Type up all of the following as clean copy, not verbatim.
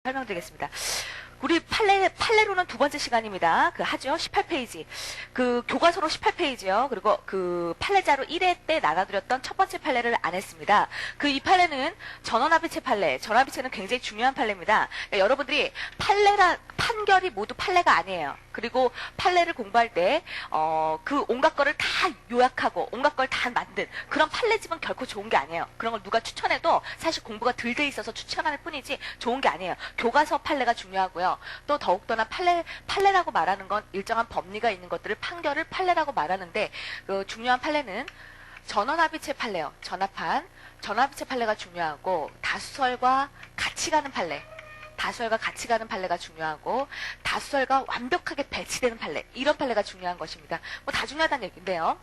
설명드리겠습니다. 우리 판례로는 두 번째 시간입니다. 하죠. 18페이지. 교과서로 18페이지요. 그리고 판례자로 1회 때 나눠드렸던 첫 번째 판례를 안 했습니다. 이 판례는 전원합의체 판례. 전원합의체는 굉장히 중요한 판례입니다. 그러니까 여러분들이 판결이 모두 판례가 아니에요. 그리고 판례를 공부할 때, 온갖 거를 다 요약하고, 온갖 걸 다 만든 그런 판례집은 결코 좋은 게 아니에요. 그런 걸 누가 추천해도 사실 공부가 덜 돼 있어서 추천하는 뿐이지 좋은 게 아니에요. 교과서 판례가 중요하고요. 또 더욱더나 판례라고 말하는 건 일정한 법리가 있는 것들을 판결을 판례라고 말하는데, 중요한 판례는 전원합의체 판례요. 전원합의체 판례가 중요하고, 다수설과 같이 가는 판례. 다수설과 같이 가는 판례가 중요하고, 다수설과 완벽하게 배치되는 판례, 이런 판례가 중요한 것입니다. 다 중요하다는 얘기인데요.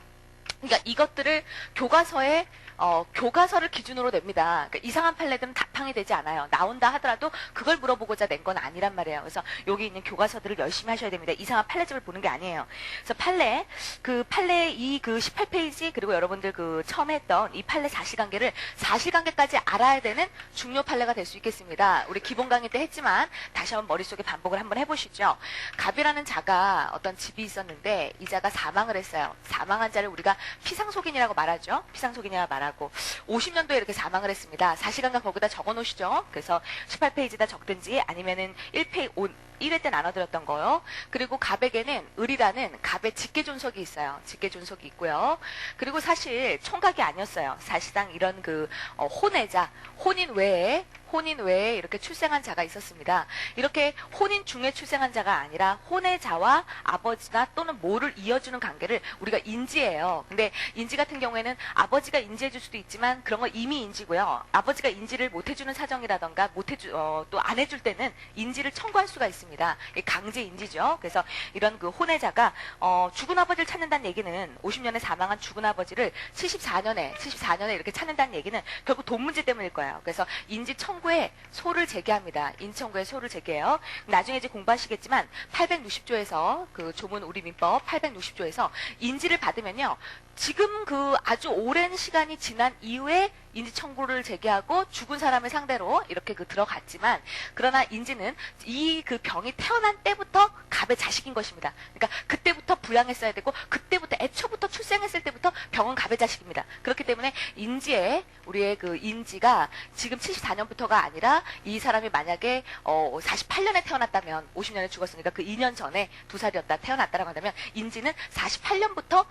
그러니까 이것들을 교과서를 기준으로 냅니다. 그러니까 이상한 판례들은 답항이 되지 않아요. 나온다 하더라도 그걸 물어보고자 낸 건 아니란 말이에요. 그래서 여기 있는 교과서들을 열심히 하셔야 됩니다. 이상한 판례집을 보는 게 아니에요. 그래서 판례 18페이지, 그리고 여러분들 처음에 했던 이 판례 사실관계까지 알아야 되는 중요 판례가 될 수 있겠습니다. 우리 기본 강의 때 했지만 다시 한번 머릿속에 반복을 한번 해보시죠. 갑이라는 자가 어떤 집이 있었는데 이 자가 사망을 했어요. 사망한 자를 우리가 피상속인이라고 말하죠. 피상속인이라고 말하고 50년도에 이렇게 사망을 했습니다. 사실관계 거기다 적어 놓으시죠. 그래서 18페이지에다 적든지 아니면은 1회 때 나눠드렸던 거요. 그리고 갑에게는 을이라는 갑의 직계존속이 있어요. 직계존속이 있고요. 그리고 사실 총각이 아니었어요. 사실상 이런 혼외자, 혼인 외에 이렇게 출생한 자가 있었습니다. 이렇게 혼인 중에 출생한 자가 아니라 혼외자와 아버지나 또는 모를 이어주는 관계를 우리가 인지해요. 근데 인지 같은 경우에는 아버지가 인지해줄 수도 있지만 그런 거 이미 인지고요. 아버지가 인지를 못해주는 사정이라던가 또 안 해줄 때는 인지를 청구할 수가 있습니다. 강제 인지죠. 그래서 이런 혼외자가 죽은 아버지를 찾는다는 얘기는 50년에 사망한 죽은 아버지를 74년에 이렇게 찾는다는 얘기는 결국 돈 문제 때문일 거예요. 그래서 인지 청구에 소를 제기합니다. 인지 청구에 소를 제기해요. 나중에 이제 공부하시겠지만 860조에서 조문 우리 민법 860조에서 인지를 받으면요. 지금 아주 오랜 시간이 지난 이후에 인지 청구를 제기하고 죽은 사람을 상대로 이렇게 들어갔지만, 그러나 인지는 병이 태어난 때부터 갑의 자식인 것입니다. 그러니까 그때부터 부양했어야 되고, 그때부터 애초부터 출생했을 때부터 병은 갑의 자식입니다. 그렇기 때문에 우리의 인지가 지금 74년부터가 아니라 이 사람이 만약에 48년에 태어났다면 50년에 죽었으니까 2년 전에 2살이었다 태어났다라고 한다면 인지는 48년부터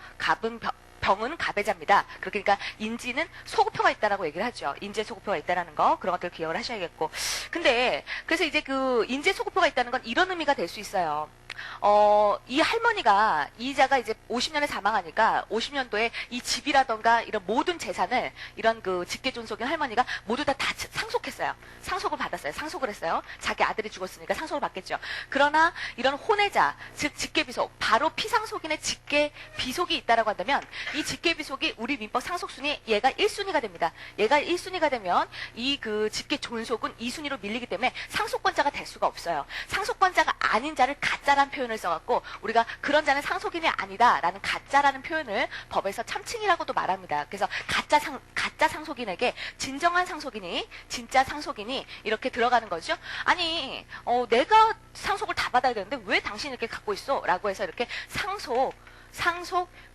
병은 갑의 자입니다. 그러니까 인지는 소급표가 있다라고 얘기를 하죠. 인지에 소급표가 있다라는 거, 그런 것들 기억을 하셔야겠고. 근데 그래서 이제 인지에 소급표가 있다는 건 이런 의미가 될 수 있어요. 이 할머니가, 이 자가 이제 50년에 사망하니까 50년도에 이 집이라던가 이런 모든 재산을 이런 직계존속인 할머니가 모두 다 상속했어요. 상속을 받았어요. 상속을 했어요. 자기 아들이 죽었으니까 상속을 받겠죠. 그러나 이런 혼외자, 즉 직계비속, 바로 피상속인의 직계비속이 있다라고 한다면 이 직계비속이 우리 민법 상속순위 얘가 1순위가 됩니다. 얘가 1순위가 되면 이 직계존속은 2순위로 밀리기 때문에 상속권자가 될 수가 없어요. 상속권자가 아닌 자를 가짜라는 표현을 써갖고 우리가 그런 자는 상속인이 아니다라는 가짜라는 표현을 법에서 참칭이라고도 말합니다. 그래서 가짜 상속인에게 진정한 상속인이, 진짜 상속인이 이렇게 들어가는 거죠. 아니 내가 상속을 다 받아야 되는데 왜 당신이 이렇게 갖고 있어? 라고 해서 이렇게 상속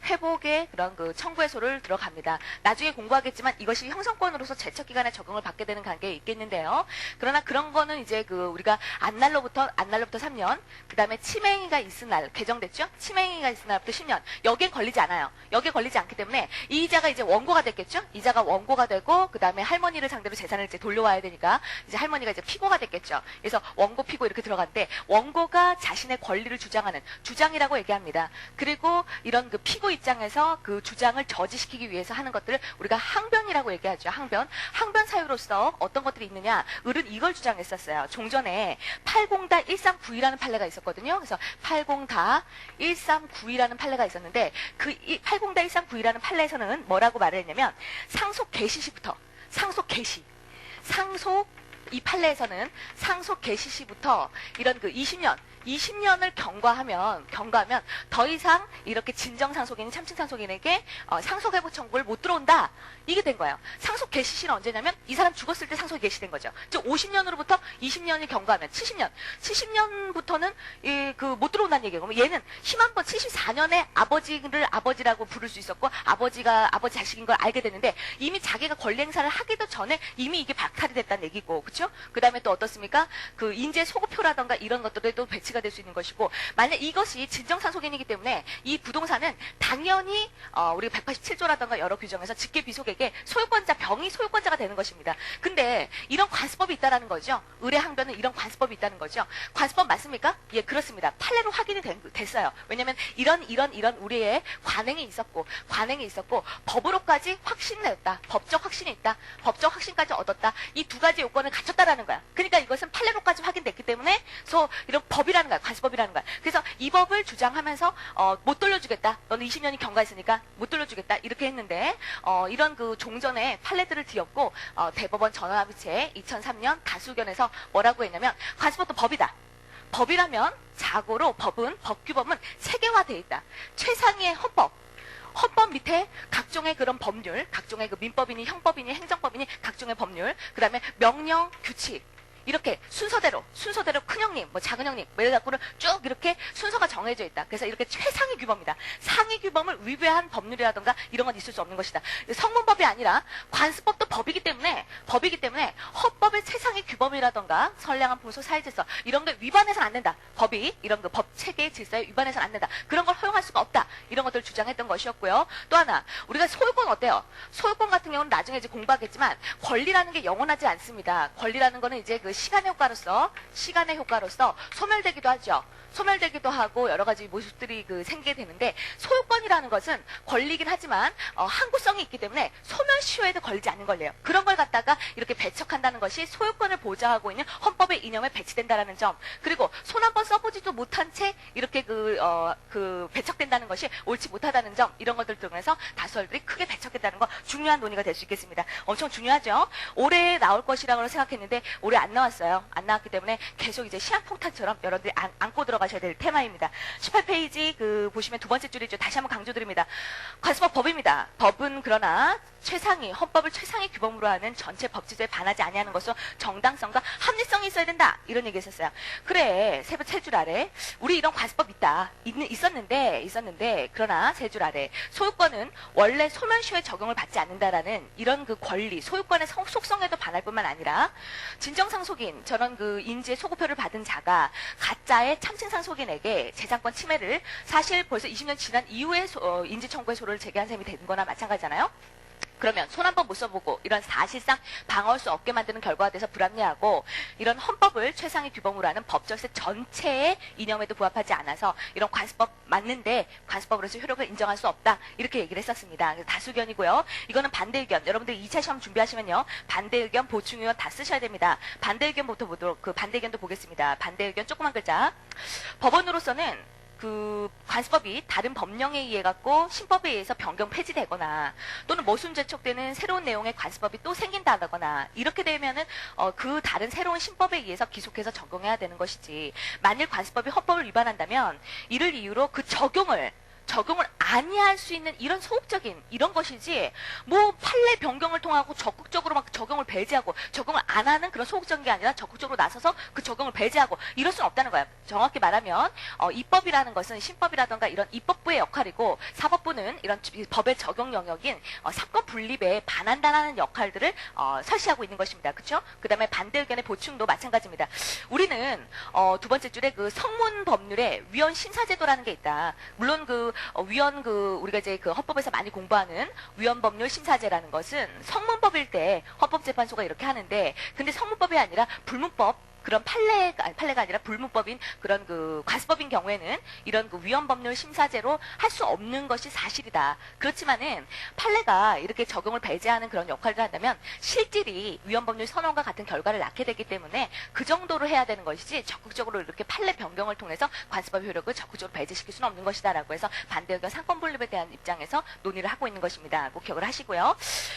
회복의 그런 청구의 소를 들어갑니다. 나중에 공부하겠지만 이것이 형성권으로서 제척기간에 적용을 받게 되는 관계에 있겠는데요. 그러나 그런 거는 이제 우리가 안날로부터 3년, 그 다음에 치매행위가 있은 날, 개정됐죠? 치매행위가 있은 날부터 10년. 여기에 걸리지 않아요. 여기에 걸리지 않기 때문에 이자가 이제 원고가 됐겠죠? 이자가 원고가 되고, 그 다음에 할머니를 상대로 재산을 이제 돌려와야 되니까, 이제 할머니가 이제 피고가 됐겠죠? 그래서 원고, 피고 이렇게 들어갔는데, 원고가 자신의 권리를 주장하는 주장이라고 얘기합니다. 그리고 이런 피고 입장에서 주장을 저지시키기 위해서 하는 것들을 우리가 항변이라고 얘기하죠. 항변 사유로서 어떤 것들이 있느냐. 을은 이걸 주장했었어요. 종전에 8공다139이라는 판례가 있었거든요. 그래서 8공다139이라는 판례가 있었는데 8공다139이라는 판례에서는 뭐라고 말을 했냐면 상속 개시 이 판례에서는 상속 개시 시부터 이런 그 20년을 경과하면 더 이상 이렇게 진정상속인인 참칭상속인에게 상속회복 청구를 못 들어온다. 이게 된 거예요. 상속 개시 시는 언제냐면 이 사람 죽었을 때 상속이 개시된 거죠. 즉 50년으로부터 20년이 경과하면 70년부터는 못 들어온다는 얘기예요. 그러면 얘는 힘 한 번 74년에 아버지를 아버지라고 부를 수 있었고 아버지가 아버지 자식인 걸 알게 됐는데 이미 자기가 권리 행사를 하기도 전에 이미 이게 박탈이 됐다는 얘기고, 그렇죠? 그 다음에 또 어떻습니까? 그 인재 소급표라던가 이런 것들에 또 배치가 될 수 있는 것이고, 만약 이것이 진정상속인이기 때문에 이 부동산은 당연히 우리가 187조라던가 여러 규정에서 직계 비속에게 소유권자 병이 소유권자가 되는 것입니다. 근데 이런 관습법이 있다라는 거죠. 의뢰항변은 이런 관습법이 있다는 거죠. 관습법 맞습니까? 예, 그렇습니다. 판례로 확인이 됐어요. 왜냐하면 이런 우리의 관행이 있었고 법으로까지 확신을 냈다. 법적 확신이 있다. 법적 확신까지 얻었다. 이 두 가지 요건을 갖췄다라는 거야. 그러니까 이것은 판례로까지 확인됐기 때문에 이런 법이라는 거야. 관습법이라는 거야. 그래서 이 법을 주장하면서 못 돌려주겠다. 너는 20년이 경과했으니까 못 돌려주겠다. 이렇게 했는데 이런 그 종전의 판례들을 뒤엎고 대법원 전원합의체 2003년 다수견에서 뭐라고 했냐면 관습법도 법이다. 법이라면 자고로 법규범은 체계화되어 있다. 최상위의 헌법 밑에 각종의 그런 법률, 각종의 그 민법이니 형법이니 행정법이니 각종의 법률, 그 다음에 명령, 규칙, 이렇게 순서대로 큰 형님, 뭐 작은 형님, 뭐 이래갖고는 쭉 이렇게 순서가 정해져 있다. 그래서 이렇게 최상위 규범이다. 상위 규범을 위배한 법률이라던가 이런 건 있을 수 없는 것이다. 성문법이 아니라 관습법도 법이기 때문에 헌법의 최상위 규범이라던가 선량한 보수 사회 질서 이런 걸 위반해서는 안 된다. 법이 이런 그 법 체계 질서에 위반해서는 안 된다. 그런 걸 허용할 수가 없다. 이런 것들을 주장했던 것이었고요. 또 하나, 우리가 소유권 어때요? 소유권 같은 경우는 나중에 이제 공부하겠지만 권리라는 게 영원하지 않습니다. 권리라는 거는 이제 그 시간의 효과로서 소멸되기도 하죠. 소멸되기도 하고 여러 가지 모습들이 생기게 되는데, 소유권이라는 것은 권리긴 하지만 항구성이 있기 때문에 소멸시효에도 걸리지 않는 권리예요. 그런 걸 갖다가 이렇게 배척한다는 것이 소유권을 보장하고 있는 헌법의 이념에 배치된다는 점, 그리고 손 한 번 써보지도 못한 채 이렇게 배척된다는 것이 옳지 못하다는 점, 이런 것들 등에서 다수결들이 크게 배척했다는 거 중요한 논의가 될 수 있겠습니다. 엄청 중요하죠. 올해 나올 것이라고 생각했는데 올해 안 나왔어요. 안 나왔기 때문에 계속 이제 시한폭탄처럼 여러분들이 안고 들어가셔야 될 테마입니다. 18페이지 보시면 두 번째 줄이죠. 다시 한번 강조드립니다. 관습법 법입니다. 법은 그러나 헌법을 최상위 규범으로 하는 전체 법제도에 반하지 아니하는 것은 정당성과 합리성이 있어야 된다. 이런 얘기 했었어요. 그래, 세 줄 아래 우리 이런 관습법 있었는데 그러나 세 줄 아래 소유권은 원래 소멸시효에 적용을 받지 않는다라는 이런 권리, 소유권의 속성에도 반할 뿐만 아니라 진정상속인, 저런 인지의 소급표를 받은 자가 가짜의 참칭상속인에게 재산권 침해를 사실 벌써 20년 지난 이후에 인지청구의 소를 제기한 셈이 되는 거나 마찬가지잖아요. 그러면 손 한 번 못 써보고 이런 사실상 방어할 수 없게 만드는 결과가 돼서 불합리하고, 이런 헌법을 최상위 규범으로 하는 법절세 전체의 이념에도 부합하지 않아서 이런 관습법 맞는데 관습법으로서 효력을 인정할 수 없다. 이렇게 얘기를 했었습니다. 다수견이고요. 이거는 반대 의견. 여러분들 2차 시험 준비하시면요. 반대 의견, 보충 의견 다 쓰셔야 됩니다. 반대 의견부터 보도록, 반대 의견도 보겠습니다. 반대 의견 조그만 글자. 법원으로서는 관습법이 다른 법령에 의해 갖고 신법에 의해서 변경 폐지되거나 또는 모순 제촉되는 새로운 내용의 관습법이 또 생긴다거나 이렇게 되면은 그 다른 새로운 신법에 의해서 기속해서 적용해야 되는 것이지, 만일 관습법이 헌법을 위반한다면 이를 이유로 적용을 아니할 수 있는 이런 소극적인 이런 것이지, 뭐 판례 변경을 통하고 적극적으로 막 적용을 배제하고 적용을 안 하는 그런 소극적인 게 아니라 적극적으로 나서서 그 적용을 배제하고 이럴 수는 없다는 거야. 정확히 말하면 입법이라는 것은 신법이라던가 이런 입법부의 역할이고, 사법부는 이런 법의 적용 영역인 사건 분립에 반한다는 역할들을 설시하고 있는 것입니다. 그렇죠? 그다음에 반대 의견의 보충도 마찬가지입니다. 우리는 두 번째 줄에 성문 법률에 위헌 심사제도라는 게 있다. 물론 우리가 이제 헌법에서 많이 공부하는 위헌법률 심사제라는 것은 성문법일 때 헌법재판소가 이렇게 하는데, 근데 성문법이 아니라 불문법, 그런 판례가 아니라 불문법인 그런 그 과수법인 경우에는 이런 그 위헌법률 심사제로 할 수 없는 것이 사실이다. 그렇지만은 판례가 이렇게 적용을 배제하는 그런 역할을 한다면 실질이 위헌법률 선언과 같은 결과를 낳게 되기 때문에 그 정도로 해야 되는 것이지 적극적으로 이렇게 판례 변경을 통해서 관습법 효력을 적극적으로 배제시킬 수는 없는 것이다라고 해서 반대 의견 상권 분립에 대한 입장에서 논의를 하고 있는 것입니다. 꼭 기억을 하시고요.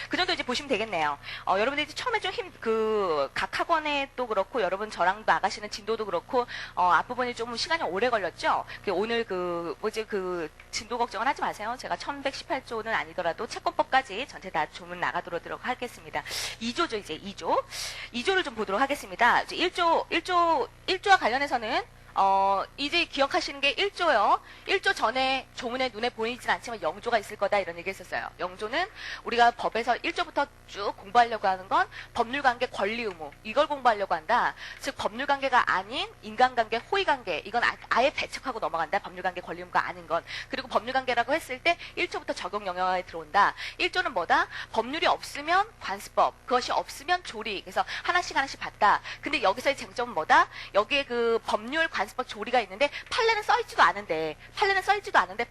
그 정도 이제 보시면 되겠네요. 여러분들이 처음에 좀 각 학원에도 그렇고 여러분 저랑 나가시는 진도도 그렇고 앞부분이 좀 시간이 오래 걸렸죠. 오늘 진도 걱정은 하지 마세요. 제가 1118조는 아니더라도 채권법까지 전체 다 조문 나가도록 하겠습니다. 2조죠, 이제 2조. 2조를 좀 보도록 하겠습니다. 이제 1조와 관련해서는 이제 기억하시는 게 1조요. 1조 전에 조문에 눈에 보이진 않지만 0조가 있을 거다 이런 얘기 했었어요. 0조는 우리가 법에서 1조부터 쭉 공부하려고 하는 건 법률관계 권리 의무 이걸 공부하려고 한다. 즉 법률관계가 아닌 인간관계 호의관계 이건 아예 배척하고 넘어간다. 법률관계 권리 의무가 아닌 건. 그리고 법률관계라고 했을 때 1조부터 적용 영역에 들어온다. 1조는 뭐다? 법률이 없으면 관습법 그것이 없으면 조리 그래서 하나씩 봤다. 근데 여기서의 쟁점은 뭐다? 여기에 그 법률 관습법 조리가 있는데 판례는 써있지도 않은데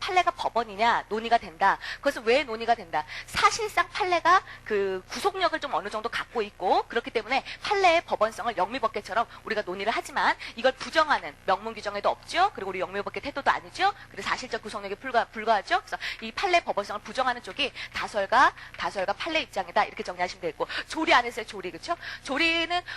판례가 법원이냐 논의가 된다. 그것은 왜 논의가 된다. 사실상 판례가 그 구속력을 좀 어느 정도 갖고 있고 그렇기 때문에 판례의 법원성을 영미법계처럼 우리가 논의를 하지만 이걸 부정하는 명문 규정에도 없죠. 그리고 우리 영미법계 태도도 아니죠. 그리고 사실적 구속력에 불과하죠. 그래서 이 판례 법원성을 부정하는 쪽이 다설과 판례 입장이다. 이렇게 정리하시면 되겠고 조리 안 했어요. 조리 그렇죠?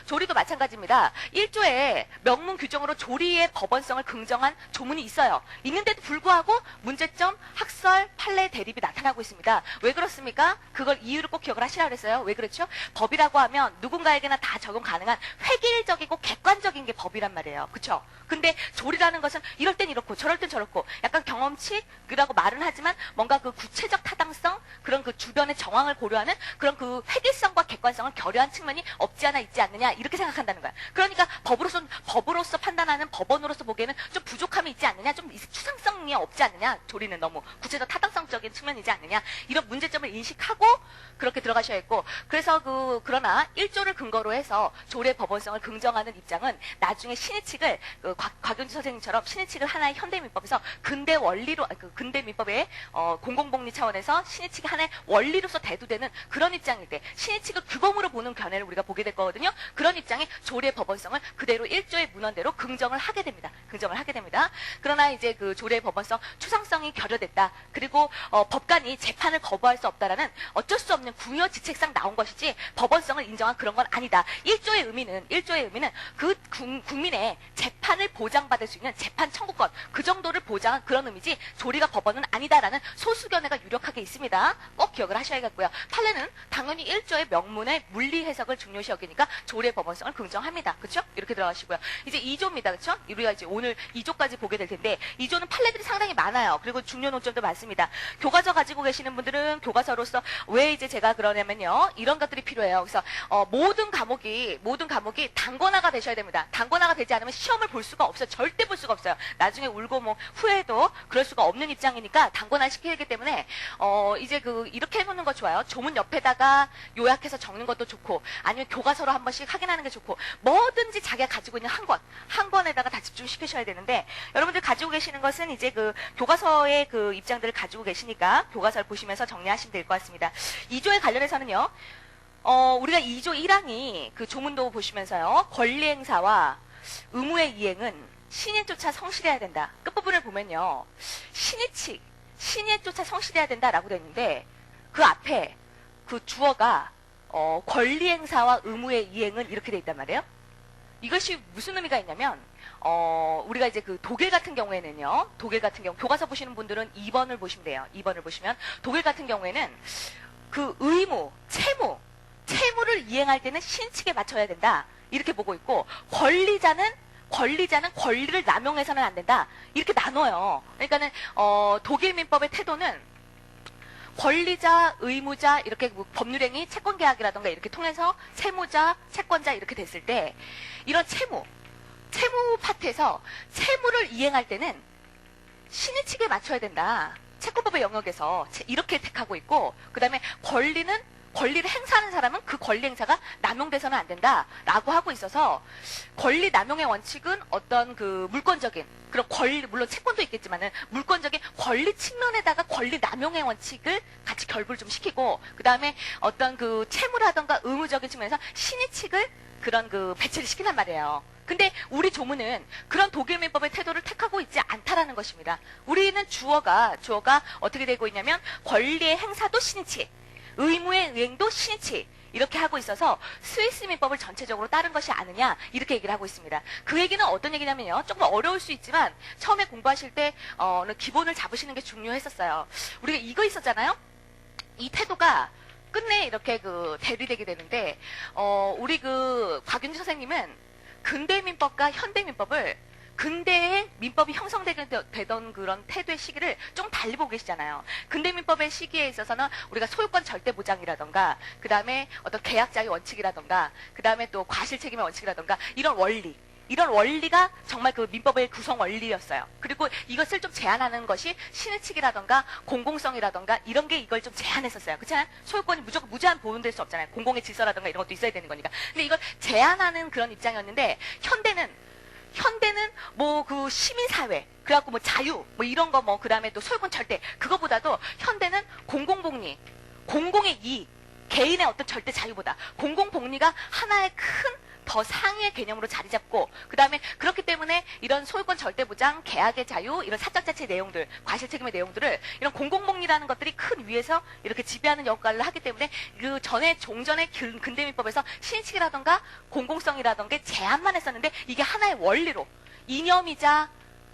조리도 마찬가지입니다. 1조에 명문 규정으로 조리의 법원성을 긍정한 조문이 있어요. 있는데도 불구하고 문제점, 학설, 판례 대립이 나타나고 있습니다. 왜 그렇습니까? 그걸 이유를 꼭 기억을 하시라고 그랬어요. 왜 그렇죠? 법이라고 하면 누군가에게나 다 적용 가능한 획일적이고 객관적인 게 법이란 말이에요. 그렇죠? 근데 조리라는 것은 이럴 땐 이렇고 저럴 땐 저렇고 약간 경험칙이라고 말은 하지만 뭔가 그 구체적 타당성 그런 그 주변의 정황을 고려하는 그런 그 획일성과 객관성을 결여한 측면이 없지 않아 있지 않느냐 이렇게 생각한다는 거야. 그러니까 법으로서 판단하는 법원으로서 보기에는 좀 부족함이 있지 않느냐 좀 추상성이 없지 않느냐 조리는 너무 구체적 타당성적인 측면이지 않느냐 이런 문제점을 인식하고 그렇게 들어가셔야겠고 그래서 그러나 1조를 근거로 해서 조리의 법원성을 긍정하는 입장은 나중에 신의칙을 곽윤주 선생님처럼 신의칙을 하나의 현대민법에서 근대민법의 공공복리 차원에서 신의칙이 하나의 원리로서 대두되는 그런 입장일 때 신의칙을 규범으로 보는 견해를 우리가 보게 될 거거든요. 그런 입장이 조리의 법원성을 그대로 1조의 문헌대로 긍정을 하게 됩니다. 그러나 이제 그 조리의 법원성 추상성이 결여됐다. 그리고 법관이 재판을 거부할 수 없다라는 어쩔 수 없는 궁여지책상 나온 것이지 법원성을 인정한 그런 건 아니다. 1조의 의미는 그 국민의 재판을 보장받을 수 있는 재판 청구권 그 정도를 보장한 그런 의미지 조리가 법원은 아니다라는 소수견해가 유력하게 있습니다. 꼭 기억을 하셔야겠고요. 판례는 당연히 1조의 명문의 물리 해석을 중요시 여기니까 조리의 법원성을 긍정합니다. 그렇죠? 이렇게 들어가시고요. 이제 2조입니다. 그렇죠? 우리가 이제 오늘 2조까지 보게 될 텐데 2조는 판례들이 상당히 많아요. 그리고 중요 논점도 많습니다. 교과서 가지고 계시는 분들은 교과서로서 왜 이제 제가 그러냐면요. 이런 것들이 필요해요. 그래서 모든 과목이 단권화가 되셔야 됩니다. 단권화가 되지 않으면 시험을 볼 수가 없어요. 절대 볼 수가 없어요. 나중에 울고 뭐 후회도 그럴 수가 없는 입장이니까 단권화 시키기 때문에 이제 이렇게 해놓는 거 좋아요. 조문 옆에다가 요약해서 적는 것도 좋고 아니면 교과서로 한 번씩 확인하는 게 좋고 뭐든지 자기가 가지고 있는 한 권에다가 다 집중시키셔야 되는데 여러분들 가지고 계시는 것은 이제 교과서의 그 입장들을 가지고 계시니까 교과서를 보시면서 정리하시면 될 것 같습니다. 2조에 관련해서는요. 우리가 2조 1항이 그 조문도 보시면서요. 권리행사와 의무의 이행은 신의조차 성실해야 된다. 끝부분을 보면요. 신의조차 성실해야 된다라고 되어 있는데 그 앞에 그 주어가 권리행사와 의무의 이행은 이렇게 돼 있단 말이에요. 이것이 무슨 의미가 있냐면 우리가 이제 독일 같은 경우에는요. 교과서 보시는 분들은 2번을 보시면 돼요. 2번을 보시면 독일 같은 경우에는 그 의무, 채무를 이행할 때는 신칙에 맞춰야 된다. 이렇게 보고 있고 권리자는 권리를 남용해서는 안 된다. 이렇게 나눠요. 그러니까는 독일 민법의 태도는 권리자, 의무자 이렇게 법률행위, 채권계약이라던가 이렇게 통해서 채무자, 채권자 이렇게 됐을 때 이런 채무 파트에서 채무를 이행할 때는 신의칙에 맞춰야 된다. 채권법의 영역에서 이렇게 택하고 있고 그 다음에 권리는 권리를 행사하는 사람은 그 권리 행사가 남용돼서는 안 된다라고 하고 있어서 권리 남용의 원칙은 어떤 그 물권적인 그런 권리, 물론 채권도 있겠지만은 물권적인 권리 측면에다가 권리 남용의 원칙을 같이 결부를 좀 시키고 그 다음에 어떤 그 채무라던가 의무적인 측면에서 신의칙을 그런 그 배치를 시키란 말이에요. 근데 우리 조문은 그런 독일 민법의 태도를 택하고 있지 않다라는 것입니다. 우리는 주어가 어떻게 되고 있냐면 권리의 행사도 신의칙, 의무의 이행도 신의칙 이렇게 하고 있어서 스위스 민법을 전체적으로 따른 것이 아니냐 이렇게 얘기를 하고 있습니다. 그 얘기는 어떤 얘기냐면요. 조금 어려울 수 있지만 처음에 공부하실 때 기본을 잡으시는 게 중요했었어요. 우리가 이거 있었잖아요. 이 태도가 끝내 이렇게 그 대비되게 되는데 우리 그 곽윤주 선생님은 근대 민법과 현대 민법을 근대의 민법이 형성되던 그런 태도의 시기를 좀 달리 보고 계시잖아요. 근대 민법의 시기에 있어서는 우리가 소유권 절대 보장이라던가 그 다음에 어떤 계약 자유 원칙이라던가 그 다음에 또 과실 책임의 원칙이라던가 이런 원리가 정말 그 민법의 구성 원리였어요. 그리고 이것을 좀 제한하는 것이 신의칙이라던가 공공성이라던가 이런 게 이걸 좀 제한했었어요. 그렇잖아요? 소유권이 무조건 무제한 보존될 수 없잖아요. 공공의 질서라던가 이런 것도 있어야 되는 거니까. 근데 이걸 제한하는 그런 입장이었는데 현대는 뭐 그 시민사회, 그래갖고 뭐 자유, 뭐 이런 거 뭐 그 다음에 또 소유권 절대 그거보다도 현대는 공공복리, 공공의 이익, 개인의 어떤 절대 자유보다 공공복리가 하나의 큰 더 상위의 개념으로 자리 잡고 그 다음에 그렇기 때문에 이런 소유권 절대 보장, 계약의 자유, 이런 사적 자치의 내용들, 과실 책임의 내용들을 이런 공공복리라는 것들이 큰 위에서 이렇게 지배하는 역할을 하기 때문에 그 전에 종전의 근대민법에서 신의칙이라던가 공공성이라던가 제한만 했었는데 이게 하나의 원리로 이념이자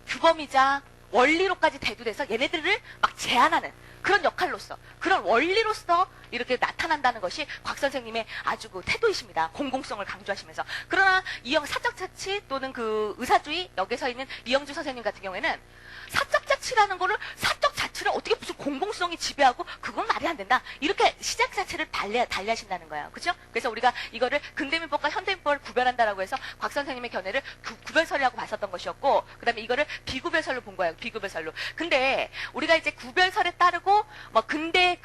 규범이자 원리로까지 대두돼서 얘네들을 막 제한하는 그런 역할로서 그런 원리로서 이렇게 나타난다는 것이 곽 선생님의 아주 그 태도이십니다. 공공성을 강조하시면서. 그러나 이형 사적자치 또는 그 의사주의 여기에 서 있는 이영주 선생님 같은 경우에는 사적자치라는 거를 사적자치를 어떻게 무슨 공공성이 지배하고 그건 말이 안 된다. 이렇게 시작 자체를 달리하신다는 거예요. 그죠? 그래서 우리가 이거를 근대민법과 현대민법을 구별한다라고 해서 곽 선생님의 견해를 구별설이라고 봤었던 것이었고 그 다음에 이거를 비구별설로 본 거예요. 비구별설로. 근데 우리가 이제 구별설에 따르고 뭐 근대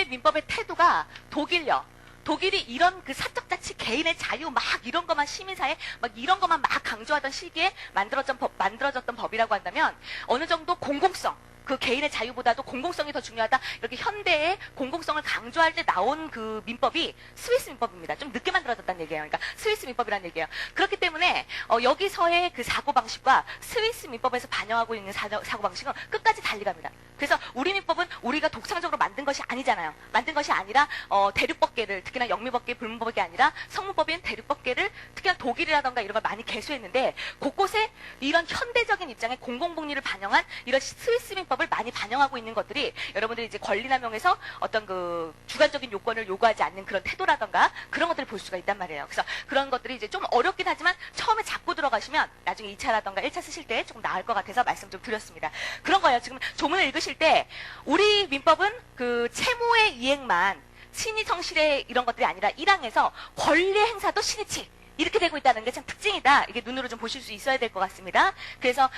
민법의 태도가 독일이 이런 그 사적자치 개인의 자유 막 이런 것만 시민사회 막 이런 것만 막 강조하던 시기에 만들어졌던 법이라고 한다면 어느 정도 공공성 그 개인의 자유보다도 공공성이 더 중요하다. 이렇게 현대의 공공성을 강조할 때 나온 그 민법이 스위스 민법입니다. 좀 늦게 만들어졌다는 얘기예요. 그러니까 스위스 민법이라는 얘기예요. 그렇기 때문에 여기서의 그 사고방식과 스위스 민법에서 반영하고 있는 사고방식은 끝까지 달리 갑니다. 그래서 우리 민법은 우리가 독창적으로 만든 것이 아니잖아요. 만든 것이 아니라 대륙법계를 특히나 영미법계, 불문법계 아니라 성문법인 대륙법계를 특히나 독일이라던가 이런 걸 많이 개수했는데 곳곳에 이런 현대적인 입장의 공공복리를 반영한 이런 스위스 민법을 많이 반영하고 있는 것들이 여러분들이 이제 권리남용에서 어떤 그 주관적인 요건을 요구하지 않는 그런 태도라던가 그런 것들을 볼 수가 있단 말이에요. 그래서 그런 것들이 이제 좀 어렵긴 하지만 처음에 잡고 들어가시면 나중에 2차라던가 1차 쓰실 때 조금 나을 것 같아서 말씀 좀 드렸습니다. 그런 거예요. 지금 조문을 읽으실 때 우리 민법은 그 채무의 이행만 신의 성실의 이런 것들이 아니라 1항에서 권리의 행사도 신의칙 이렇게 되고 있다는 게 참 특징이다. 이게 눈으로 좀 보실 수 있어야 될 것 같습니다. 그래서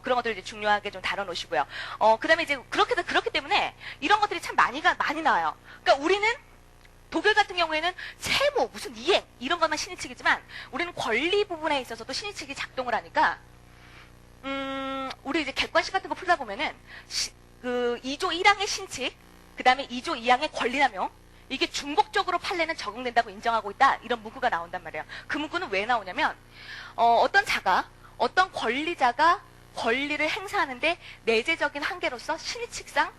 그런 것들을 이제 중요하게 좀 다뤄놓으시고요. 그다음에 이제 그렇기 때문에 이런 것들이 참 많이 나와요. 그러니까 우리는 독일 같은 경우에는 채무, 무슨 이행 이런 것만 신의칙이지만 우리는 권리 부분에 있어서도 신의칙이 작동을 하니까 우리 이제 객관식 같은 거 풀다 보면은 그 2조 1항의 신칙, 그 다음에 2조 2항의 권리남용 이게 중복적으로 판례는 적용된다고 인정하고 있다. 이런 문구가 나온단 말이에요. 그 문구는 왜 나오냐면 어떤 권리자가 권리를 행사하는데 내재적인 한계로서 신의칙상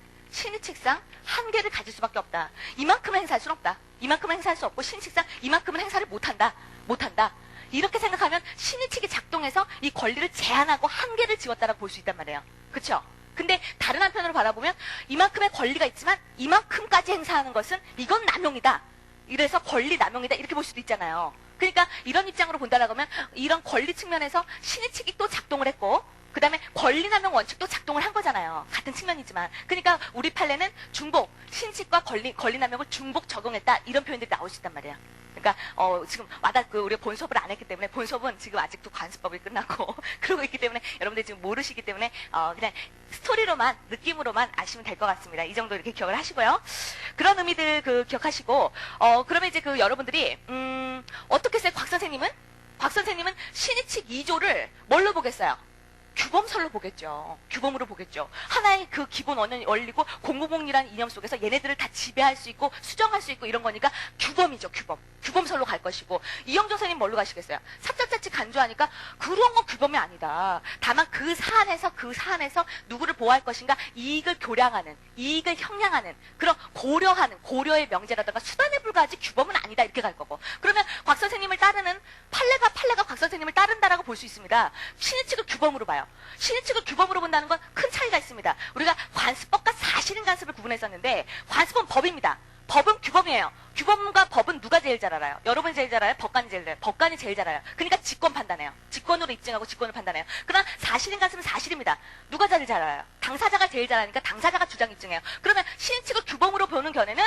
한계를 가질 수밖에 없다. 이만큼은 행사할 수는 없다. 이만큼은 행사할 수 없고 신의칙상 이만큼은 행사를 못한다. 이렇게 생각하면 신의칙이 작동해서 이 권리를 제한하고 한계를 지웠다라고 볼 수 있단 말이에요. 그렇죠? 근데 다른 한편으로 바라보면 이만큼의 권리가 있지만 이만큼까지 행사하는 것은 이건 남용이다. 이래서 권리 남용이다. 이렇게 볼 수도 있잖아요. 그러니까 이런 입장으로 본다라고 하면 이런 권리 측면에서 신의칙이 또 작동을 했고 그 다음에 권리 남용 원칙도 작동을 한 거잖아요. 같은 측면이지만. 그러니까 우리 판례는 중복, 신의칙과 권리 남용을 중복 적용했다. 이런 표현들이 나올 수 있단 말이에요. 그러니까 지금 우리가 본수업을 안 했기 때문에 본수업은 지금 아직도 관습법이 끝났고 그러고 있기 때문에 여러분들 지금 모르시기 때문에 그냥 스토리로만, 느낌으로만 아시면 될 것 같습니다. 이 정도 이렇게 기억을 하시고요. 그런 의미들 기억하시고, 그러면 이제 여러분들이, 어떻게 써요? 곽 선생님은 신의칙 2조를 뭘로 보겠어요? 규범설로 보겠죠. 규범으로 보겠죠. 하나의 그 기본 원리고 공공공리라는 이념 속에서 얘네들을 다 지배할 수 있고 수정할 수 있고 이런 거니까 규범이죠. 규범설로 갈 것이고, 이영조 선생님 뭘로 가시겠어요? 사적자치 간주하니까 그런 건 규범이 아니다. 다만 그 사안에서 누구를 보호할 것인가, 이익을 교량하는, 이익을 형량하는, 그런 고려의 명제라든가 수단에 불과하지 규범은 아니다, 이렇게 갈 거고. 그러면 곽 선생님을 따르는 판례가 곽 선생님을 따른다라고 볼 수 있습니다. 신의칙을 규범으로 봐요. 신의칙을 규범으로 본다는 건 큰 차이가 있습니다. 우리가 관습법과 사실인 간섭을 구분했었는데, 관습은 법입니다. 법은 규범이에요. 규범과 법은 누가 제일 잘 알아요? 여러분이 제일 잘 알아요? 법관이 제일 잘 알아요? 법관이 제일 잘 알아요. 그러니까 직권 판단해요. 직권으로 입증하고 직권을 판단해요. 그러나 사실인 간섭은 사실입니다. 누가 제일 잘 알아요? 당사자가 제일 잘 아니까 당사자가 주장 입증해요. 그러면 신의칙을 규범으로 보는 견해는